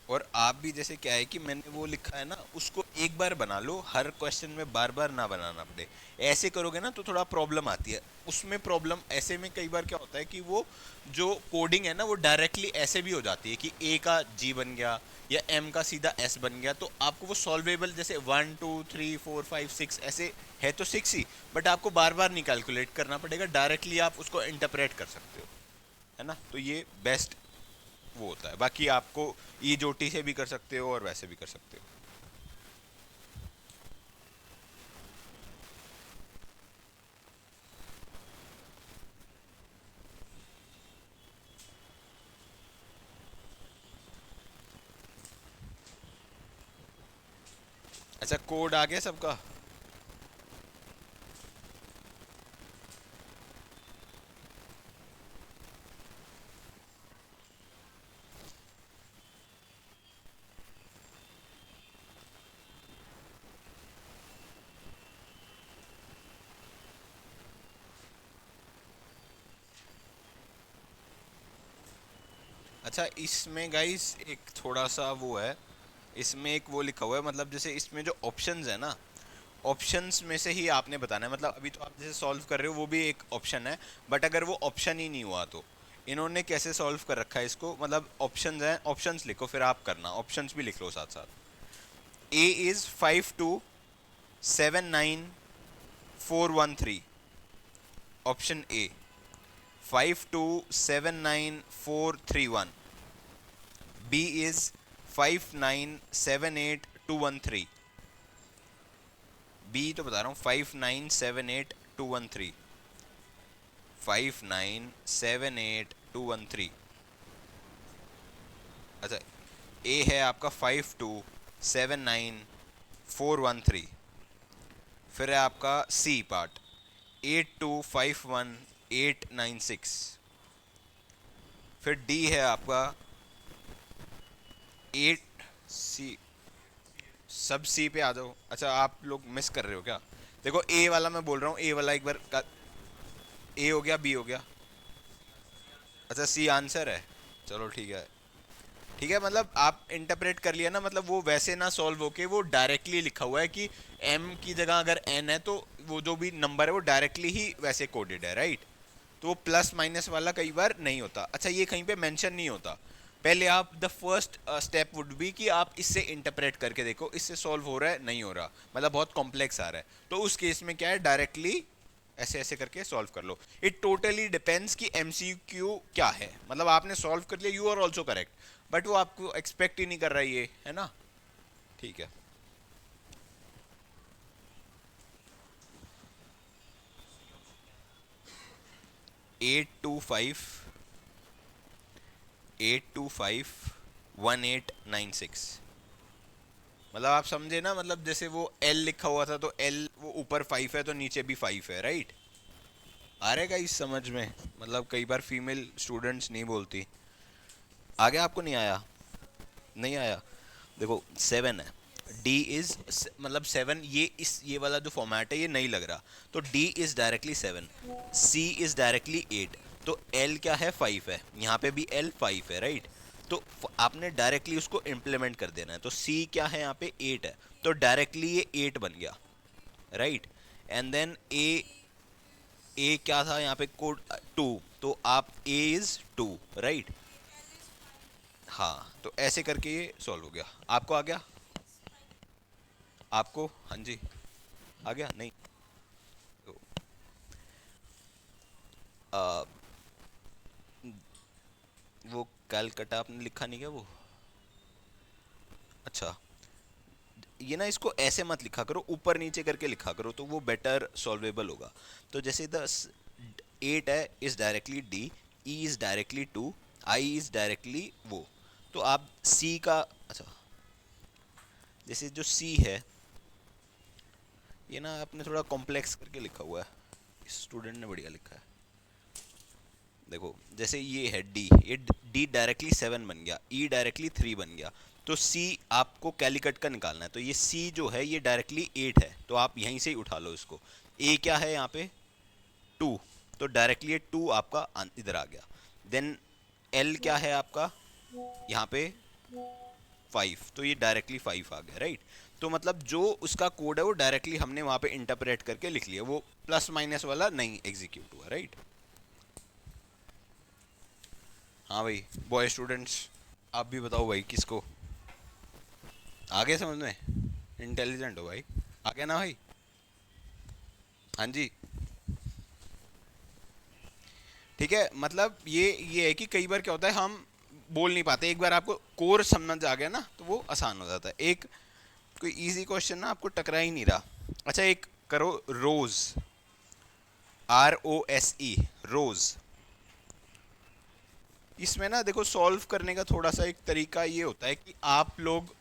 और आप भी जैसे क्या है कि मैंने वो लिखा है ना, उसको एक बार बना लो, हर क्वेश्चन में बार बार ना बनाना पड़े। ऐसे करोगे ना तो थोड़ा प्रॉब्लम आती है उसमें। प्रॉब्लम ऐसे में कई बार क्या होता है कि वो जो कोडिंग है ना वो डायरेक्टली ऐसे भी हो जाती है कि ए का जी बन गया या एम का सीधा एस बन गया, तो आपको वो सॉल्वेबल जैसे 1 2 3 4 5 6 ऐसे है तो 6 ही, बट आपको बार बार नहीं कैलकुलेट करना पड़ेगा, डायरेक्टली आप उसको इंटरप्रेट कर सकते हो, है ना। तो ये बेस्ट वो होता है। बाकी आपको ई जोटी से भी कर सकते हो और वैसे भी कर सकते हो। अच्छा कोड आ गया सबका? अच्छा इसमें गाइस एक थोड़ा सा वो है, इसमें एक वो लिखा हुआ है, मतलब जैसे इसमें जो ऑप्शंस है ना, ऑप्शंस में से ही आपने बताना है। मतलब अभी तो आप जैसे सॉल्व कर रहे हो वो भी एक ऑप्शन है, बट अगर वो ऑप्शन ही नहीं हुआ तो इन्होंने कैसे सॉल्व कर रखा है इसको, मतलब ऑप्शंस हैं, ऑप्शंस लिखो फिर आप करना, ऑप्शंस भी लिख लो साथ साथ। A is 5279413, option A 5279431। B is 5978213। B तो बता रहा हूँ 5978213, 5978213। अच्छा A है आपका 5279413। फिर है आपका C पार्ट 8251896। फिर D है आपका 8C। सब सी पे आ जाओ। अच्छा आप लोग मिस कर रहे हो क्या? देखो ए वाला मैं बोल रहा हूँ, ए वाला एक बार ए हो गया, बी हो गया। अच्छा सी आंसर है, चलो ठीक है ठीक है। मतलब आप इंटरप्रेट कर लिया ना, मतलब वो वैसे ना सॉल्व होके वो डायरेक्टली लिखा हुआ है कि m की जगह अगर n है तो वो जो भी नंबर है वो डायरेक्टली ही वैसे कोडेड है, राइट। तो वो प्लस माइनस वाला कई बार नहीं होता। अच्छा ये कहीं पे मेंशन नहीं होता, पहले आप the first step would be कि आप इससे इंटरप्रेट करके देखो, इससे सॉल्व हो रहा है नहीं हो रहा, मतलब बहुत कॉम्प्लेक्स आ रहा है, तो उस केस में क्या है, डायरेक्टली ऐसे ऐसे करके सॉल्व कर लो। इट टोटली डिपेंड्स कि एमसीक्यू क्या है, मतलब आपने सॉल्व कर लिया, you are also correct, but वो आपको एक्सपेक्ट ही नहीं कर रहा ये, है ना। ठीक है। 825 मतलब आप समझे ना, मतलब जैसे वो एल लिखा हुआ था तो एल वो ऊपर 5 है तो नीचे भी 5 है, राइट। आ रहेगा इस समझ में, मतलब कई बार फीमेल स्टूडेंट्स नहीं बोलती। आगे आपको नहीं आया, नहीं आया। देखो 7 है, डी इज, मतलब 7, ये वाला जो फॉर्मेट है ये नहीं लग रहा, तो D is directly 7, C is directly 8, तो एल क्या है, 5 है, यहाँ पे भी एल 5 है, राइट। तो आपने डायरेक्टली उसको इम्प्लीमेंट कर देना है, तो सी क्या है यहाँ पे 8 है, तो डायरेक्टली ये 8 बन गया, राइट। एंड देन ए क्या था यहाँ पे, कोड 2, तो आप ए इज 2, राइट। हाँ, तो ऐसे करके ये सॉल्व हो गया। आपको आ गया, आपको, हाँ जी, आ गया नहीं तो, आ, वो कैलकटा आपने लिखा नहीं क्या वो, अच्छा। ये ना इसको ऐसे मत लिखा करो, ऊपर नीचे करके लिखा करो, तो वो बेटर सॉल्वेबल होगा। तो जैसे 8 है is directly D, E is directly 2, I is directly वो, तो आप सी का, अच्छा, जैसे जो सी है ये ना आपने थोड़ा कॉम्प्लेक्स करके लिखा हुआ है, स्टूडेंट ने बढ़िया लिखा है। देखो जैसे ये है डी, ये डी डायरेक्टली 7 बन गया, ई डायरेक्टली 3 बन गया, तो सी आपको कैलिकट का निकालना है, तो ये सी जो है ये डायरेक्टली 8 है, तो आप यहीं से ही उठा लो इसको। ए क्या है यहाँ पे 2, तो डायरेक्टली ये 2 आपका इधर आ गया। देन एल क्या है आपका यहाँ पे 5, तो ये डायरेक्टली 5 आ गया, राइट। तो मतलब जो उसका कोड है वो डायरेक्टली हमने वहाँ पे इंटरप्रेट करके लिख लिया, वो प्लस माइनस वाला नहीं एग्जीक्यूट हुआ, राइट। हाँ भाई, बॉय स्टूडेंट्स आप भी बताओ भाई किसको आगे समझ में, इंटेलिजेंट हो भाई, आगे ना भाई। हाँ जी, ठीक है, मतलब ये है कि कई बार क्या होता है हम बोल नहीं पाते, एक बार आपको कोर समझ आ गया ना तो वो आसान हो जाता है। एक कोई इजी क्वेश्चन ना आपको टकरा ही नहीं रहा। अच्छा एक करो, रोज, ROSE, रोज। इसमें ना देखो सॉल्व करने का थोड़ा सा एक तरीका ये होता है कि आप लोग,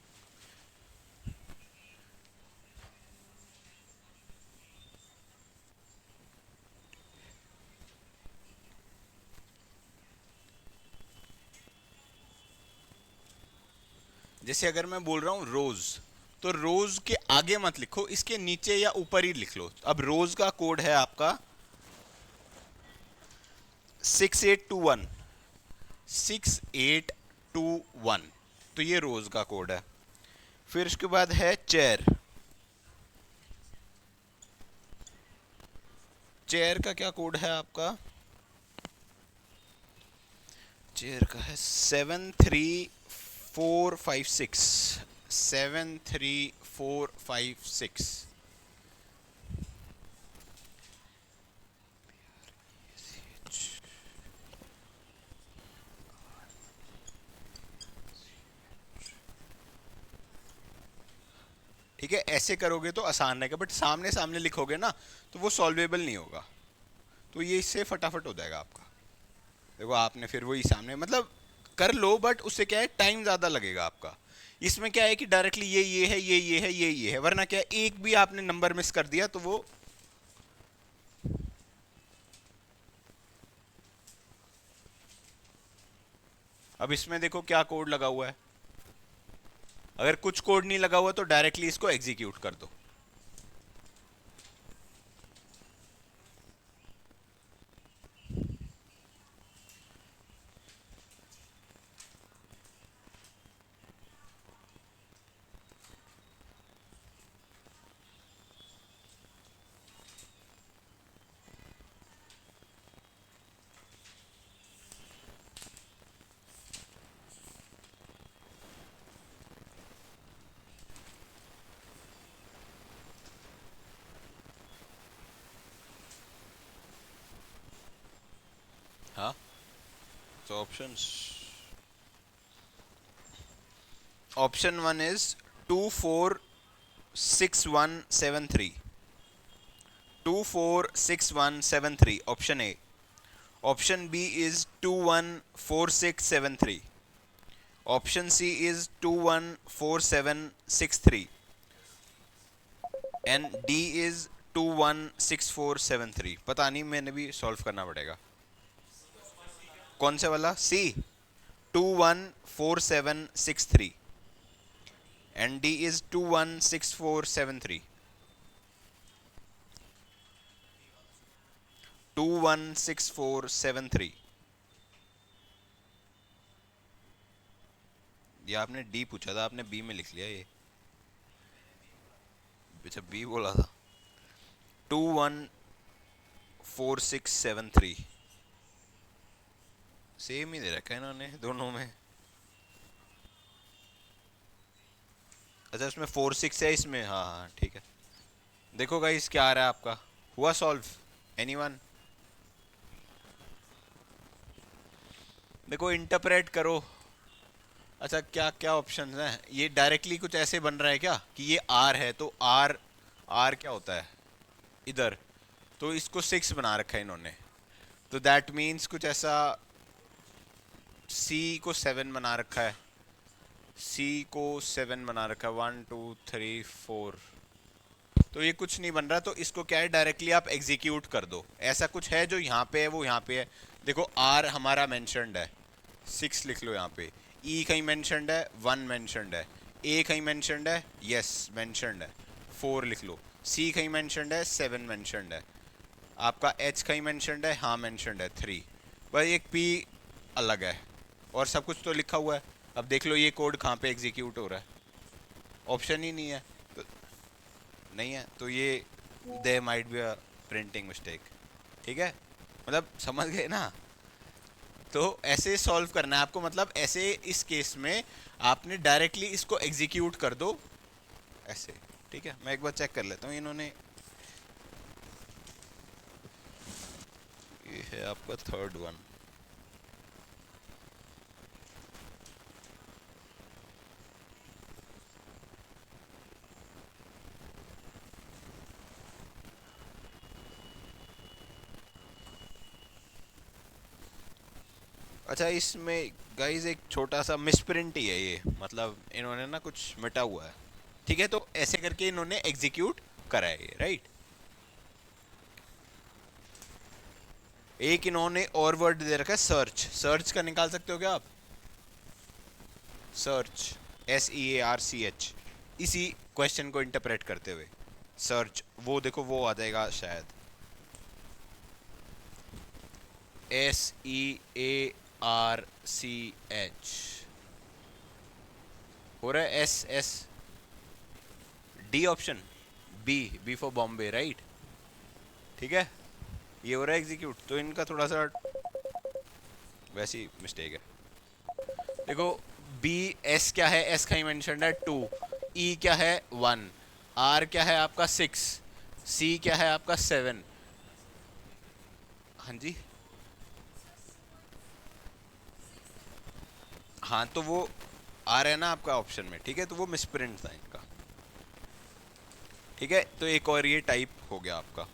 जैसे अगर मैं बोल रहा हूँ रोज, तो रोज के आगे मत लिखो, इसके नीचे या ऊपर ही लिख लो। अब रोज का कोड है आपका 6821, 6821, तो ये रोज का कोड है। फिर उसके बाद है चेयर, चेयर का क्या कोड है आपका, चेयर का है 73456, 73456। ठीक है, ऐसे करोगे तो आसान रहेगा, बट सामने सामने लिखोगे ना तो वो सॉल्वेबल नहीं होगा, तो ये इससे फटाफट हो जाएगा आपका। देखो आपने फिर वही सामने मतलब कर लो, बट उससे क्या है टाइम ज़्यादा लगेगा आपका। इसमें क्या है कि डायरेक्टली ये है, ये है, ये है, वरना क्या है, एक भी आपने नंबर मिस कर दिया तो वो, अब इसमें देखो क्या कोड लगा हुआ है, अगर कुछ कोड नहीं लगा हुआ तो डायरेक्टली इसको एग्जीक्यूट कर दो। हाँ, तो options, option one is 246173, 246173 option A. Option B is 214673, option C is 214763 and D is 216473। पता नहीं, मैंने भी सॉल्व करना पड़ेगा। कौन सा वाला? सी, 214763 एंड डी इज 216473। 216473। ये आपने डी पूछा था, आपने बी में लिख लिया ये। अच्छा, बी बोला था। 214673 सेम ही दे रखा है इन्होंने दोनों में। अच्छा, इसमें 46 है, इसमें हाँ हाँ ठीक है। देखो गाइस क्या आ रहा है आपका, हुआ सॉल्व? एनीवन? देखो इंटरप्रेट करो। अच्छा, क्या क्या ऑप्शंस हैं? ये डायरेक्टली कुछ ऐसे बन रहा है क्या कि ये आर है, तो आर, आर क्या होता है इधर, तो इसको 6 बना रखा है इन्होंने, तो दैट मीन्स कुछ ऐसा। सी को 7 बना रखा है, सी को 7 बना रखा है, 1 2 3 4, तो ये कुछ नहीं बन रहा। तो इसको क्या है, डायरेक्टली आप एग्जीक्यूट कर दो। ऐसा कुछ है जो यहाँ पे है वो यहाँ पे है। देखो आर हमारा मेंशन्ड है, 6 लिख लो यहाँ पे। ई कहीं मेंशन्ड है, 1 मेंशन्ड है। ए कहीं मेंशन्ड है, यस मेंशन्ड है, 4 लिख लो। सी कहीं मेंशन्ड है, 7 मेंशन्ड है। आपका एच कहीं मेंशन्ड है, हाँ मेंशन्ड है, 3। बस एक पी अलग है, और सब कुछ तो लिखा हुआ है। अब देख लो ये कोड कहाँ पे एग्जीक्यूट हो रहा है, ऑप्शन ही नहीं है तो, नहीं है तो ये they might be a printing mistake. ठीक है, मतलब समझ गए ना? तो ऐसे सॉल्व करना है आपको, मतलब ऐसे इस केस में आपने डायरेक्टली इसको एग्जीक्यूट कर दो ऐसे। ठीक है, मैं एक बार चेक कर लेता हूँ। इन्होंने, ये है आपका थर्ड वन। अच्छा, इसमें गाइज एक छोटा सा मिसप्रिंट ही है ये, मतलब इन्होंने ना कुछ मिटा हुआ है। ठीक है, तो ऐसे करके इन्होंने एग्जीक्यूट करा है ये, राइट। एक इन्होंने और वर्ड दे रखा है सर्च। सर्च का निकाल सकते हो क्या आप? सर्च, SEARCH, इसी क्वेश्चन को इंटरप्रेट करते हुए सर्च, वो देखो वो आ जाएगा शायद, SEARCH हो रहा है। D option, B for Bombay, right. ठीक है, ये हो रहा है एग्जीक्यूट, तो इनका थोड़ा सा वैसी मिस्टेक है। देखो बी, एस क्या है, एस कहीं मेंशन है 2, ई क्या है 1, आर क्या है आपका 6, सी क्या है आपका 7। हाँ जी, हाँ तो वो आ रहा है ना आपका ऑप्शन में। ठीक है, तो वो मिसप्रिंट था इनका। ठीक है, तो एक और ये टाइप हो गया आपका।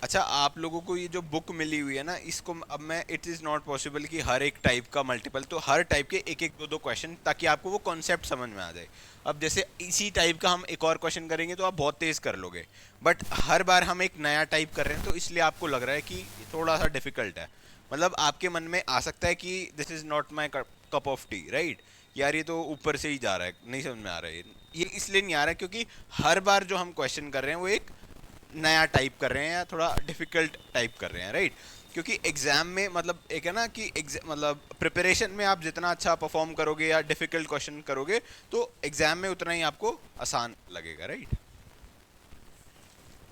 अच्छा, आप लोगों को ये जो बुक मिली हुई है ना, इसको अब मैं, इट इज़ नॉट पॉसिबल कि हर एक टाइप का मल्टीपल, तो हर टाइप के एक एक दो दो क्वेश्चन, ताकि आपको वो कॉन्सेप्ट समझ में आ जाए। अब जैसे इसी टाइप का हम एक और क्वेश्चन करेंगे तो आप बहुत तेज़ कर लोगे, बट हर बार हम एक नया टाइप कर रहे हैं, तो इसलिए आपको लग रहा है कि थोड़ा सा डिफिकल्ट है। मतलब आपके मन में आ सकता है कि this is not my cup of T, right. यार ये तो ऊपर से ही जा रहा है, नहीं समझ में आ रहा है। ये इसलिए नहीं आ रहा है क्योंकि हर बार जो हम क्वेश्चन कर रहे हैं वो एक नया टाइप कर रहे हैं या थोड़ा डिफिकल्ट टाइप कर रहे हैं, राइट। क्योंकि एग्जाम में मतलब एक है ना कि मतलब प्रिपरेशन में आप जितना अच्छा परफॉर्म करोगे या डिफिकल्ट क्वेश्चन करोगे, तो एग्जाम में उतना ही आपको आसान लगेगा, राइट।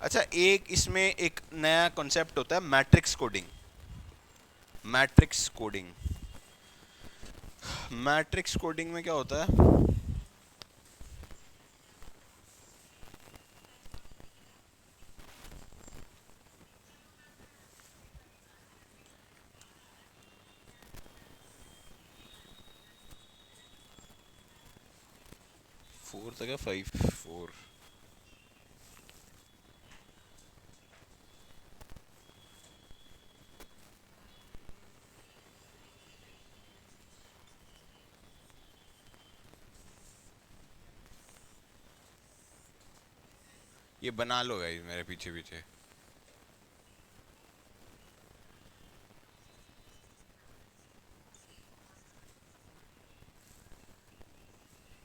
अच्छा, एक इसमें एक नया कॉन्सेप्ट होता है matrix coding. Matrix coding, matrix coding में क्या होता है? 4 तक है, 5 4। ये बना लो गाइस मेरे पीछे पीछे।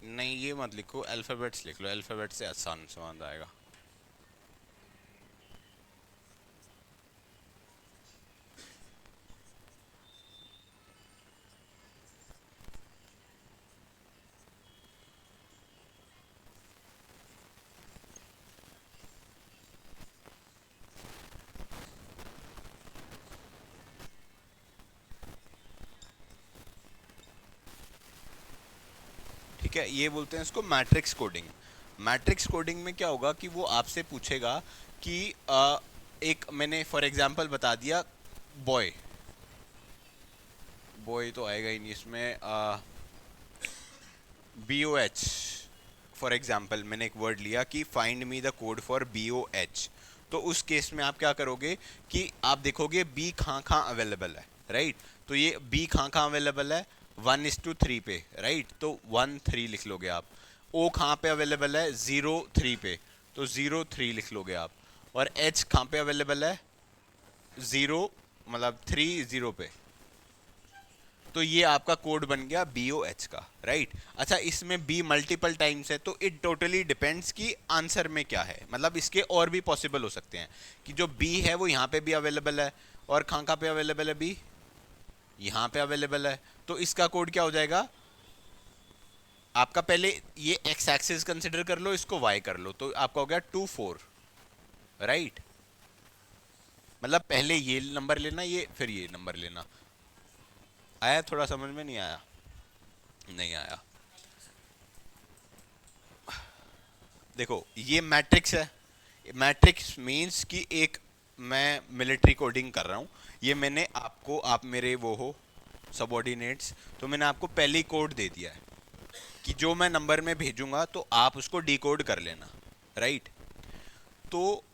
नहीं ये मत लिखो, अल्फाबेट्स लिख लो, अल्फाबेट से आसान समझ आएगा। ठीक है, ये बोलते हैं इसको मैट्रिक्स कोडिंग। मैट्रिक्स कोडिंग में क्या होगा कि वो आपसे पूछेगा कि एक मैंने फॉर एग्जांपल बता दिया बॉय, बॉय तो आएगा ही नहीं इसमें, B O H for example मैंने एक वर्ड लिया कि find me the code for B O H. तो उस केस में आप क्या करोगे कि आप देखोगे बी कहाँ कहाँ अवेलेबल है, राइट। तो ये बी कहाँ कहाँ अवेलेबल है, 1:3 पे, राइट। तो 1 3 लिख लोगे आप। ओ कहाँ पे अवेलेबल है, 0 3 पे, तो 0 3 लिख लोगे आप। और एच कहाँ पे अवेलेबल है, 0 मतलब 3 0 पे। तो ये आपका कोड बन गया बी ओ एच का, राइट। अच्छा इसमें बी मल्टीपल टाइम्स है तो इट टोटली डिपेंड्स कि आंसर में क्या है, मतलब इसके और भी पॉसिबल हो सकते हैं कि जो बी है वो यहाँ पे भी अवेलेबल है और कहाँ पे अवेलेबल है बी, यहाँ पे अवेलेबल है। तो इसका कोड क्या हो जाएगा आपका, पहले ये एक्स एक्सिस कंसिडर कर लो, इसको वाई कर लो, तो आपका हो गया 2 4, राइट। मतलब पहले ये नंबर लेना, ये फिर ये नंबर लेना। आया थोड़ा समझ में, नहीं आया? नहीं आया। देखो ये मैट्रिक्स है, मैट्रिक्स मींस कि एक, मैं मिलिट्री कोडिंग कर रहा हूँ, ये मैंने आपको, आप मेरे वो हो सबऑर्डिनेट्स, तो मैंने आपको पहले ही कोड दे दिया है कि जो मैं नंबर में भेजूंगा तो आप उसको डिकोड कर लेना, राइट। तो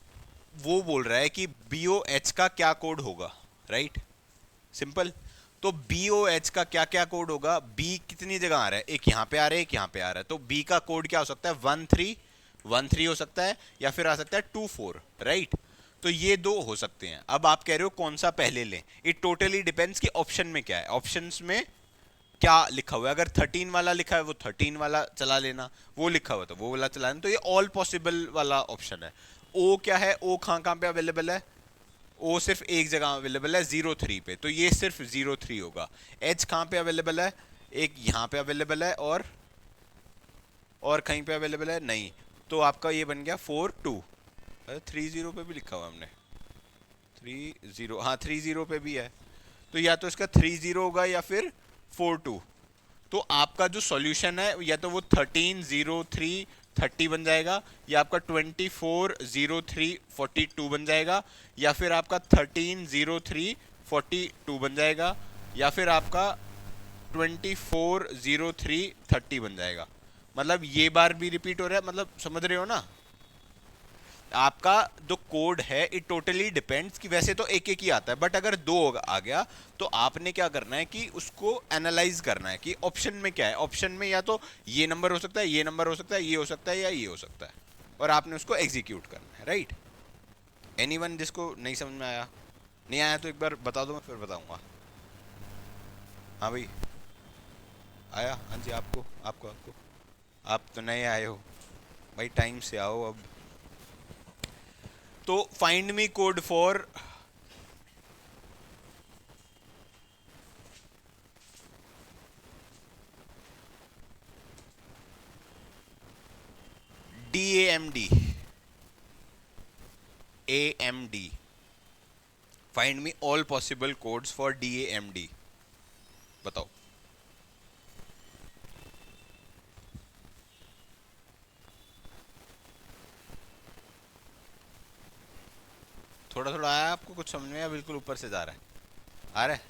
वो बोल रहा है कि बी ओ एच का क्या कोड होगा, राइट, सिंपल। तो बी ओ एच का क्या क्या कोड होगा, बी कितनी जगह आ रहा है, एक यहाँ पे आ रहा है, एक यहाँ पे आ रहा है, तो बी का कोड क्या हो सकता है, 1 3 हो सकता है, या फिर आ सकता है 2 4, राइट। तो ये दो हो सकते हैं। अब आप कह रहे हो कौन सा पहले लें, इट टोटली डिपेंड्स कि ऑप्शन में क्या है, ऑप्शंस में क्या लिखा हुआ है। अगर 13 वाला लिखा है वो 13 वाला चला लेना, वो लिखा हुआ तो वो वाला चला लेना। तो ये ऑल पॉसिबल वाला ऑप्शन है। ओ क्या है, ओ कहाँ कहाँ पे अवेलेबल है, ओ सिर्फ एक जगह अवेलेबल है 0 3 पे, तो ये सिर्फ 0 3 होगा। एच कहाँ पे अवेलेबल है, एक यहाँ पे अवेलेबल है और कहीं पे अवेलेबल है नहीं, तो आपका ये बन गया 4 2। अरे 3 0 पे भी लिखा हुआ हमने, 3 0, हाँ 3 0 पे भी है। तो या तो इसका 3 0 होगा या फिर 4 2। तो आपका जो सॉल्यूशन है या तो वो 13 0 3 30 बन जाएगा, या आपका 24 0 3 42 बन जाएगा, या फिर आपका 13 0 3 42 बन जाएगा, या फिर आपका 24 0 3 30 बन जाएगा। मतलब ये बार भी रिपीट हो रहा है, मतलब समझ रहे हो ना। आपका जो कोड है इट टोटली डिपेंड्स कि वैसे तो एक एक ही आता है, बट अगर दो आ गया तो आपने क्या करना है कि उसको एनालाइज करना है कि ऑप्शन में क्या है। ऑप्शन में या तो ये नंबर हो सकता है, ये नंबर हो सकता है, ये हो सकता है, या ये हो सकता है, और आपने उसको एग्जीक्यूट करना है, राइट। एनीवन जिसको नहीं समझ में आया, नहीं आया तो एक बार बता दो, मैं फिर बताऊंगा। हाँ भाई, आया, हाँ जी, आपको आपको आपको आप तो नए आए हो भाई, टाइम से आओ अब। तो find me code for DAMD, AMD, find me all possible codes for DAMD। बताओ। थोड़ा थोड़ा आया आपको, कुछ समझ में आया, बिल्कुल ऊपर से जा रहा है, आ रहा है।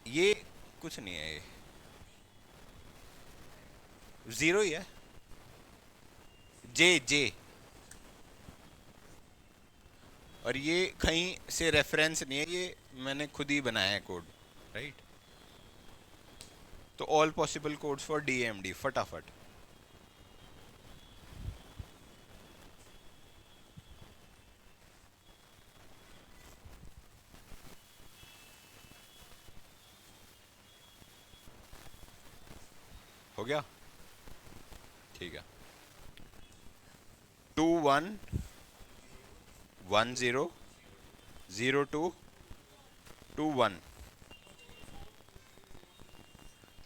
ये कुछ नहीं है ये, जीरो ही है। जे जे। और ये कहीं से रेफरेंस नहीं है, ये मैंने खुद ही बनाया है कोड, राइट। तो all possible codes for DMD फटाफट। हो गया, ठीक है। 21100221।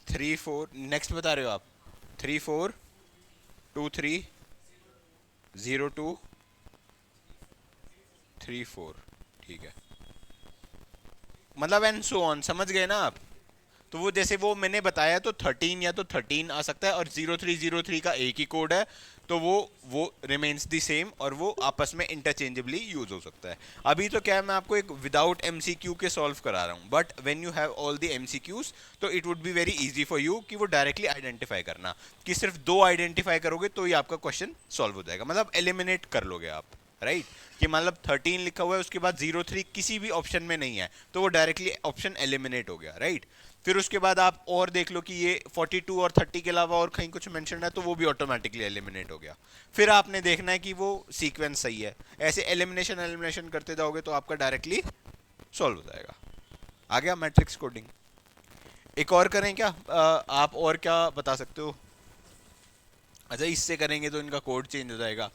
34 नेक्स्ट बता रहे हो आप? 34230234, ठीक है। मतलब एंड सो ऑन, समझ गए ना आप? तो वो जैसे वो मैंने बताया, तो 13 या तो 13 आ सकता है, और 0303 का एक ही कोड है, तो वो रिमेन्स द सेम, और वो आपस में इंटरचेंजेबली यूज हो सकता है। अभी तो क्या है, मैं आपको एक विदाउट एमसीक्यू के सॉल्व करा रहा हूँ, but when you have all the MCQs, तो it would be very easy for you कि वो डायरेक्टली आइडेंटिफाई करना, कि सिर्फ दो आइडेंटिफाई करोगे तो ही आपका क्वेश्चन सॉल्व हो जाएगा, मतलब एलिमिनेट कर लोगे आप, राइट। कि मतलब 13 लिखा हुआ है, उसके बाद 03 किसी भी ऑप्शन में नहीं है, तो वो डायरेक्टली ऑप्शन एलिमिनेट हो गया, राइट। फिर उसके बाद आप और देख लो कि ये 42 और 30 के अलावा और कहीं कुछ मेंशन है, तो वो भी ऑटोमेटिकली एलिमिनेट हो गया। फिर आपने देखना है कि वो सीक्वेंस सही है, ऐसे एलिमिनेशन एलिमिनेशन करते जाओगे तो आपका डायरेक्टली सॉल्व हो जाएगा। आ गया मैट्रिक्स कोडिंग। एक और करें क्या? आप और क्या बता सकते हो? अच्छा, इससे करेंगे तो इनका कोड चेंज हो जाएगा।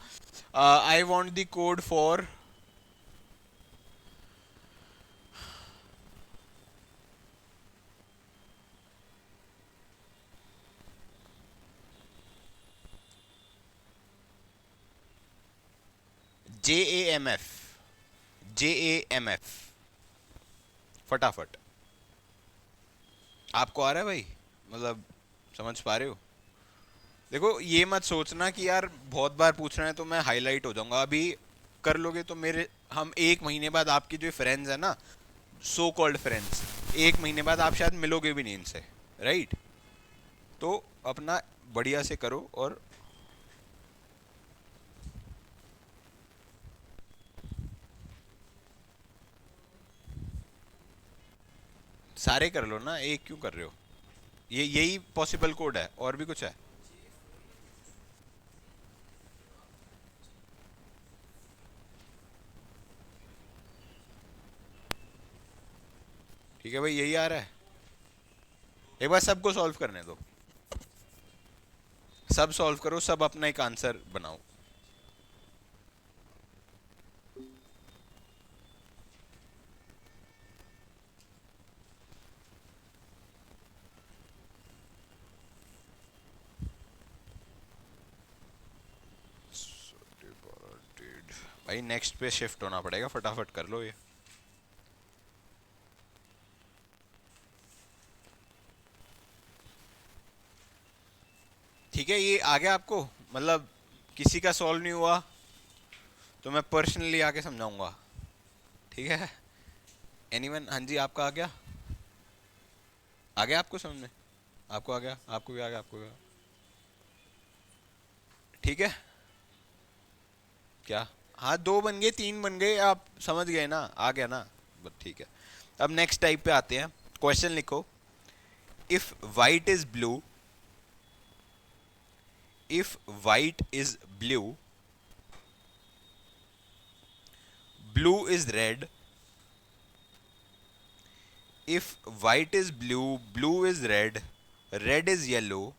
I want the code for JAMF। JAMF फटाफट। आपको आ रहा है भाई? मतलब समझ पा रहे हो? देखो, ये मत सोचना कि यार बहुत बार पूछ रहे हैं तो मैं हाईलाइट हो जाऊंगा। अभी कर लोगे तो मेरे, हम एक महीने बाद आपके जो फ्रेंड्स है ना, सो कॉल्ड फ्रेंड्स, एक महीने बाद आप शायद मिलोगे भी नहीं इनसे, राइट। तो अपना बढ़िया से करो, और सारे कर लो ना, एक क्यों कर रहे हो? ये यही पॉसिबल कोड है, और भी कुछ है? ठीक है भाई, यही आ रहा है। एक बार सबको सॉल्व करने दो, सब सॉल्व करो, सब अपना एक आंसर बनाओ। भाई नेक्स्ट पे शिफ्ट होना पड़ेगा, फटाफट कर लो ये। ठीक है, ये आ गया आपको? मतलब किसी का सॉल्व नहीं हुआ तो मैं पर्सनली आके समझाऊंगा, ठीक है। एनीवन? हाँ जी, आपका आ गया? आ गया आपको समझ में? आपको आ गया, आपको भी आ गया, आपको भी आ गया। ठीक है। क्या? हाँ, दो बन गए, तीन बन गए, आप समझ गए ना, आ गया ना, बस ठीक है। अब नेक्स्ट टाइप पे आते हैं। क्वेश्चन लिखो। If white is blue, if white is blue, blue is red, if white is blue, blue is red, red is yellow,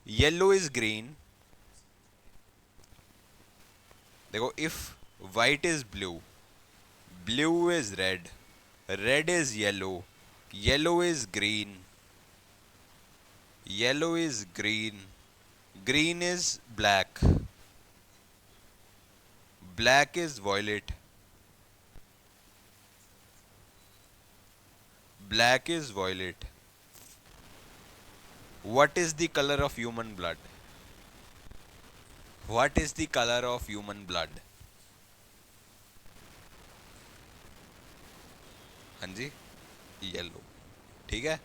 yellow is green. देखो, if white is blue, blue is red, red is yellow, yellow is green, yellow is green, green is black, black is violet, black is violet. What is the color of human blood? What is the color of human blood? हाँ जी, yellow. ठीक है,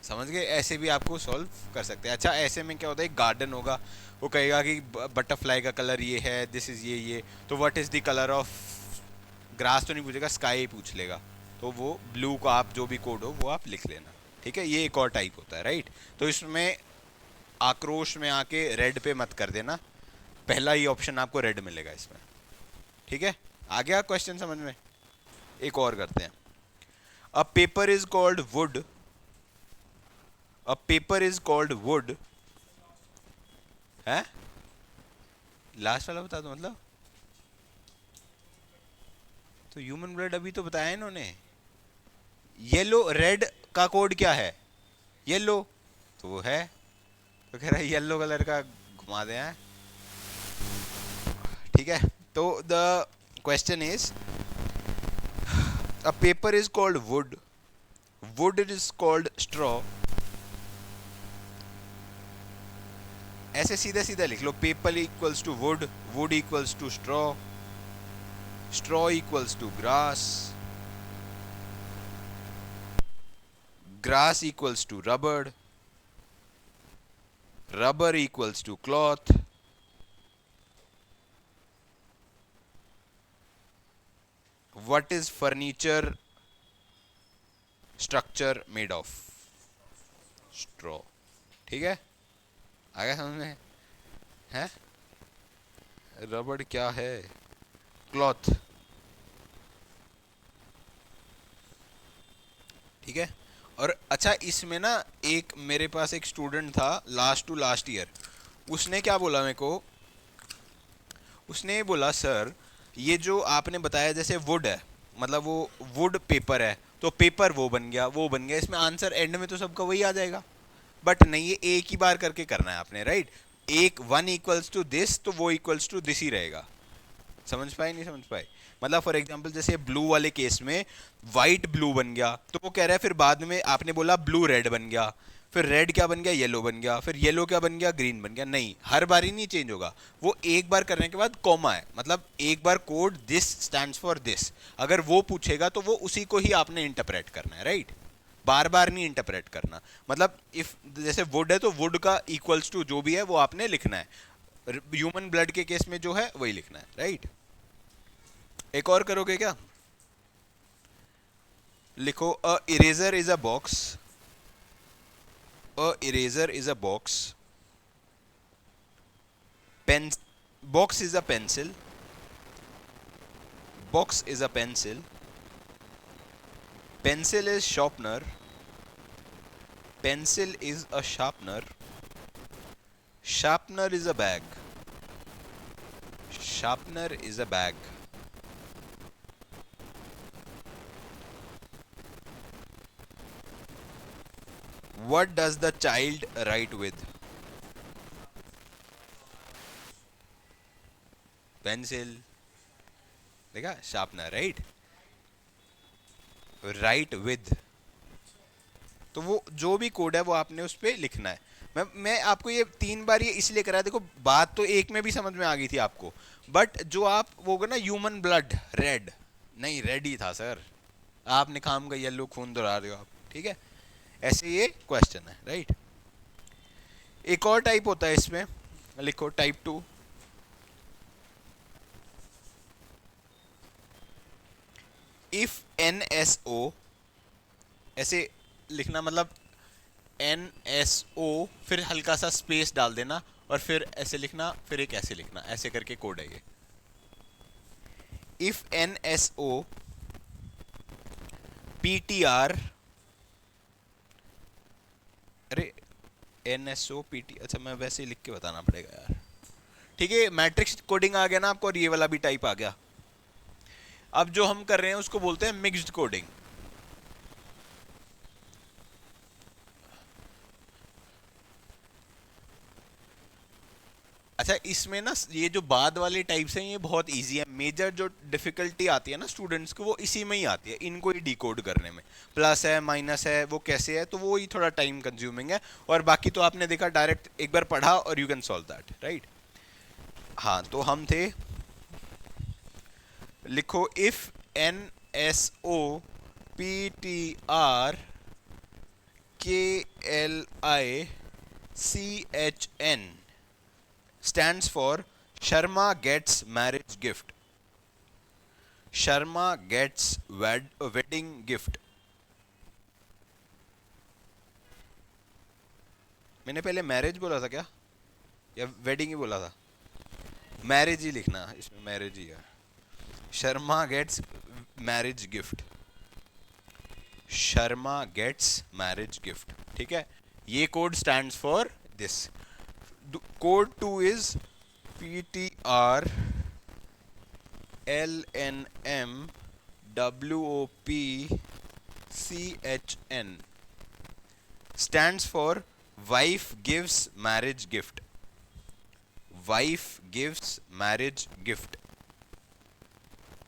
समझ गए, ऐसे भी आपको solve कर सकते हैं। अच्छा ऐसे में क्या होता है, एक गार्डन होगा, वो कहेगा कि बटरफ्लाई का कलर ये है, दिस इज ये, तो what is the colour of grass तो नहीं पूछेगा, स्काई पूछ लेगा, तो वो ब्लू का आप जो भी कोड हो वो आप लिख लेना। ठीक है, ये एक और टाइप होता है, राइट। तो इसमें आक्रोश में आके रेड पे मत कर देना, पहला ही ऑप्शन आपको रेड मिलेगा इसमें। ठीक है, आ गया क्वेश्चन समझ में। एक और करते हैं। अ paper is called would, a paper is called would है, लास्ट वाला बता दो मतलब। तो ह्यूमन ब्लड अभी तो बताया इन्होंने। येलो, रेड का कोड क्या है, येलो, तो वो है, तो कह रहा है येलो कलर का घुमा दे हैं। ठीक है, तो the question is a paper is called wood, wood is called straw. ऐसे सीधा सीधा लिख लो, paper equals to wood, wood equals to straw, straw equals to grass, grass equals to rubber, rubber equals to cloth, what is furniture structure made of, straw। ठीक है, आ गया समझ में है, रबड़ क्या है, क्लॉथ। ठीक है, और अच्छा इसमें ना एक मेरे पास एक स्टूडेंट था लास्ट टू लास्ट ईयर, उसने क्या बोला मेरे को, उसने ये बोला सर ये जो आपने बताया जैसे वुड है, मतलब वो वुड पेपर है, तो पेपर वो बन गया, वो बन गया, इसमें आंसर एंड में तो सबका वही आ जाएगा। बट नहीं, ये एक ही बार करके करना है आपने, राइट। एक वन इक्वल्स टू दिस, तो वो इक्वल्स टू दिस ही रहेगा। समझ पाए नहीं समझ पाए, मतलब फॉर एग्जांपल जैसे ब्लू वाले केस में वाइट ब्लू बन गया, तो वो कह रहा है फिर बाद में आपने बोला ब्लू रेड बन गया, फिर रेड क्या बन गया, येलो बन गया, फिर येलो क्या बन गया, ग्रीन बन गया। नहीं, हर बार ही नहीं चेंज होगा, वो एक बार करने के बाद कॉमा है, मतलब एक bar code this stands for this, अगर वो पूछेगा तो वो उसी को ही आपने इंटरप्रेट करना है, राइट। बार बार नहीं इंटरप्रेट करना, मतलब इफ जैसे वुड है तो वुड का इक्वल्स टू जो भी है वो आपने लिखना है, ह्यूमन ब्लड के केस में जो है वही लिखना है, राइट। एक और करोगे क्या, लिखो a eraser is a box, a eraser is a box, pen, box is a pencil, box is a pencil, pencil is sharpener, pencil is a sharpener, sharpener is a bag, sharpener is a bag, what does the child write with, pencil, देखा sharpener, right, write with, तो वो जो भी code है वो आपने उस पर लिखना है। मैं आपको ये 3 बार ये इसलिए करा, देखो बात तो एक में भी समझ में आ गई थी आपको, बट जो आप वो ना ह्यूमन ब्लड रेड, नहीं रेड ही था सर, आपने काम का येलो खून दोहरा रहे हो आप, ठीक है। ऐसे ये क्वेश्चन है, राइट। एक और टाइप होता है इसमें, लिखो टाइप 2, इफ NSO, ऐसे लिखना, मतलब NSO फिर हल्का सा स्पेस डाल देना और फिर ऐसे लिखना, फिर एक ऐसे लिखना, ऐसे करके कोड है ये। इफ NSO PTR, अरे NSO PT, अच्छा मैं वैसे ही लिख के बताना पड़ेगा यार। ठीक है, मैट्रिक्स कोडिंग आ गया ना आपको, और ये वाला भी टाइप आ गया। अब जो हम कर रहे हैं उसको बोलते हैं मिक्स्ड कोडिंग। अच्छा इसमें ना ये जो बाद वाले टाइप्स हैं ये बहुत इजी है, मेजर जो डिफिकल्टी आती है ना स्टूडेंट्स को वो इसी में ही आती है, इनको ही डिकोड करने में, प्लस है माइनस है वो कैसे है, तो वो ही थोड़ा टाइम कंज्यूमिंग है, और बाकी तो आपने देखा डायरेक्ट एक बार पढ़ा और you can solve that, right. हाँ तो हम थे, लिखो if NSO PTR KLICHN stands for Sharma gets marriage gift. Sharma gets wedding gift. मैंने पहले मैरिज बोला था क्या, या वेडिंग ही बोला था? मैरिज ही लिखना, इसमें मैरिज ही है. Sharma gets marriage gift. Sharma gets marriage gift. ठीक है, ये code stands for this. Code 2 is PTR LNM WOPCHN stands for wife gives marriage gift. Wife gives marriage gift.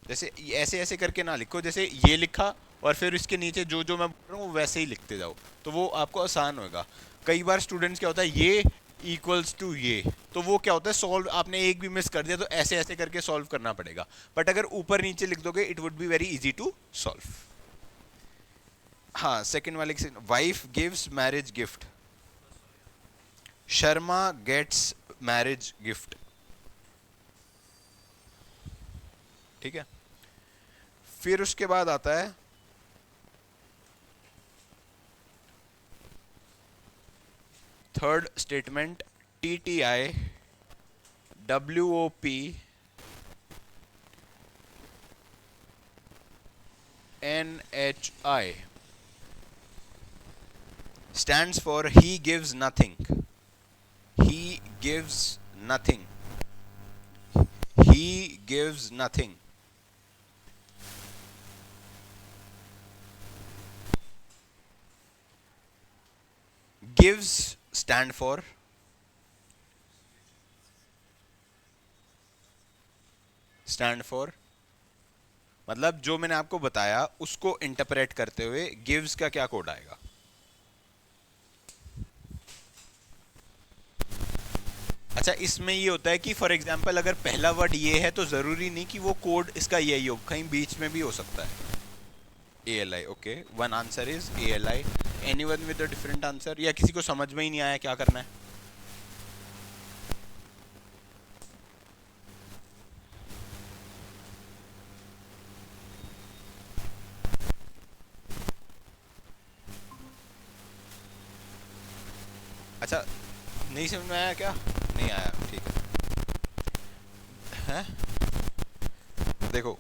जैसे ऐसे ऐसे करके ना लिखो, जैसे ये लिखा और फिर इसके नीचे जो जो मैं बोल रहा हूँ वैसे ही लिखते जाओ, तो वो आपको आसान होगा. कई बार स्टूडेंट्स क्या होता है, ये इक्वल्स टू ये, तो वो क्या होता है, सॉल्व आपने एक भी मिस कर दिया तो ऐसे ऐसे करके सॉल्व करना पड़ेगा. बट अगर ऊपर नीचे लिख दोगे it would be very easy to solve. हाँ, सेकंड वाले की wife gives marriage gift. Sharma gets marriage gift. ठीक है, फिर उसके बाद आता है third statement TTI WOP NHI stands for he gives nothing. He gives nothing. He gives nothing. Gives stand for मतलब जो मैंने आपको बताया उसको इंटरप्रेट करते हुए गिव्स का क्या कोड आएगा. अच्छा, इसमें ये होता है कि फॉर एग्जांपल अगर पहला वर्ड ये है तो जरूरी नहीं कि वो कोड इसका यही हो, कहीं बीच में भी हो सकता है. ALI. Okay, one answer is ALI. Anyone with a different answer, या किसी को समझ में ही नहीं आया क्या करना है? अच्छा, नहीं समझ में आया क्या? नहीं आया, ठीक है. देखो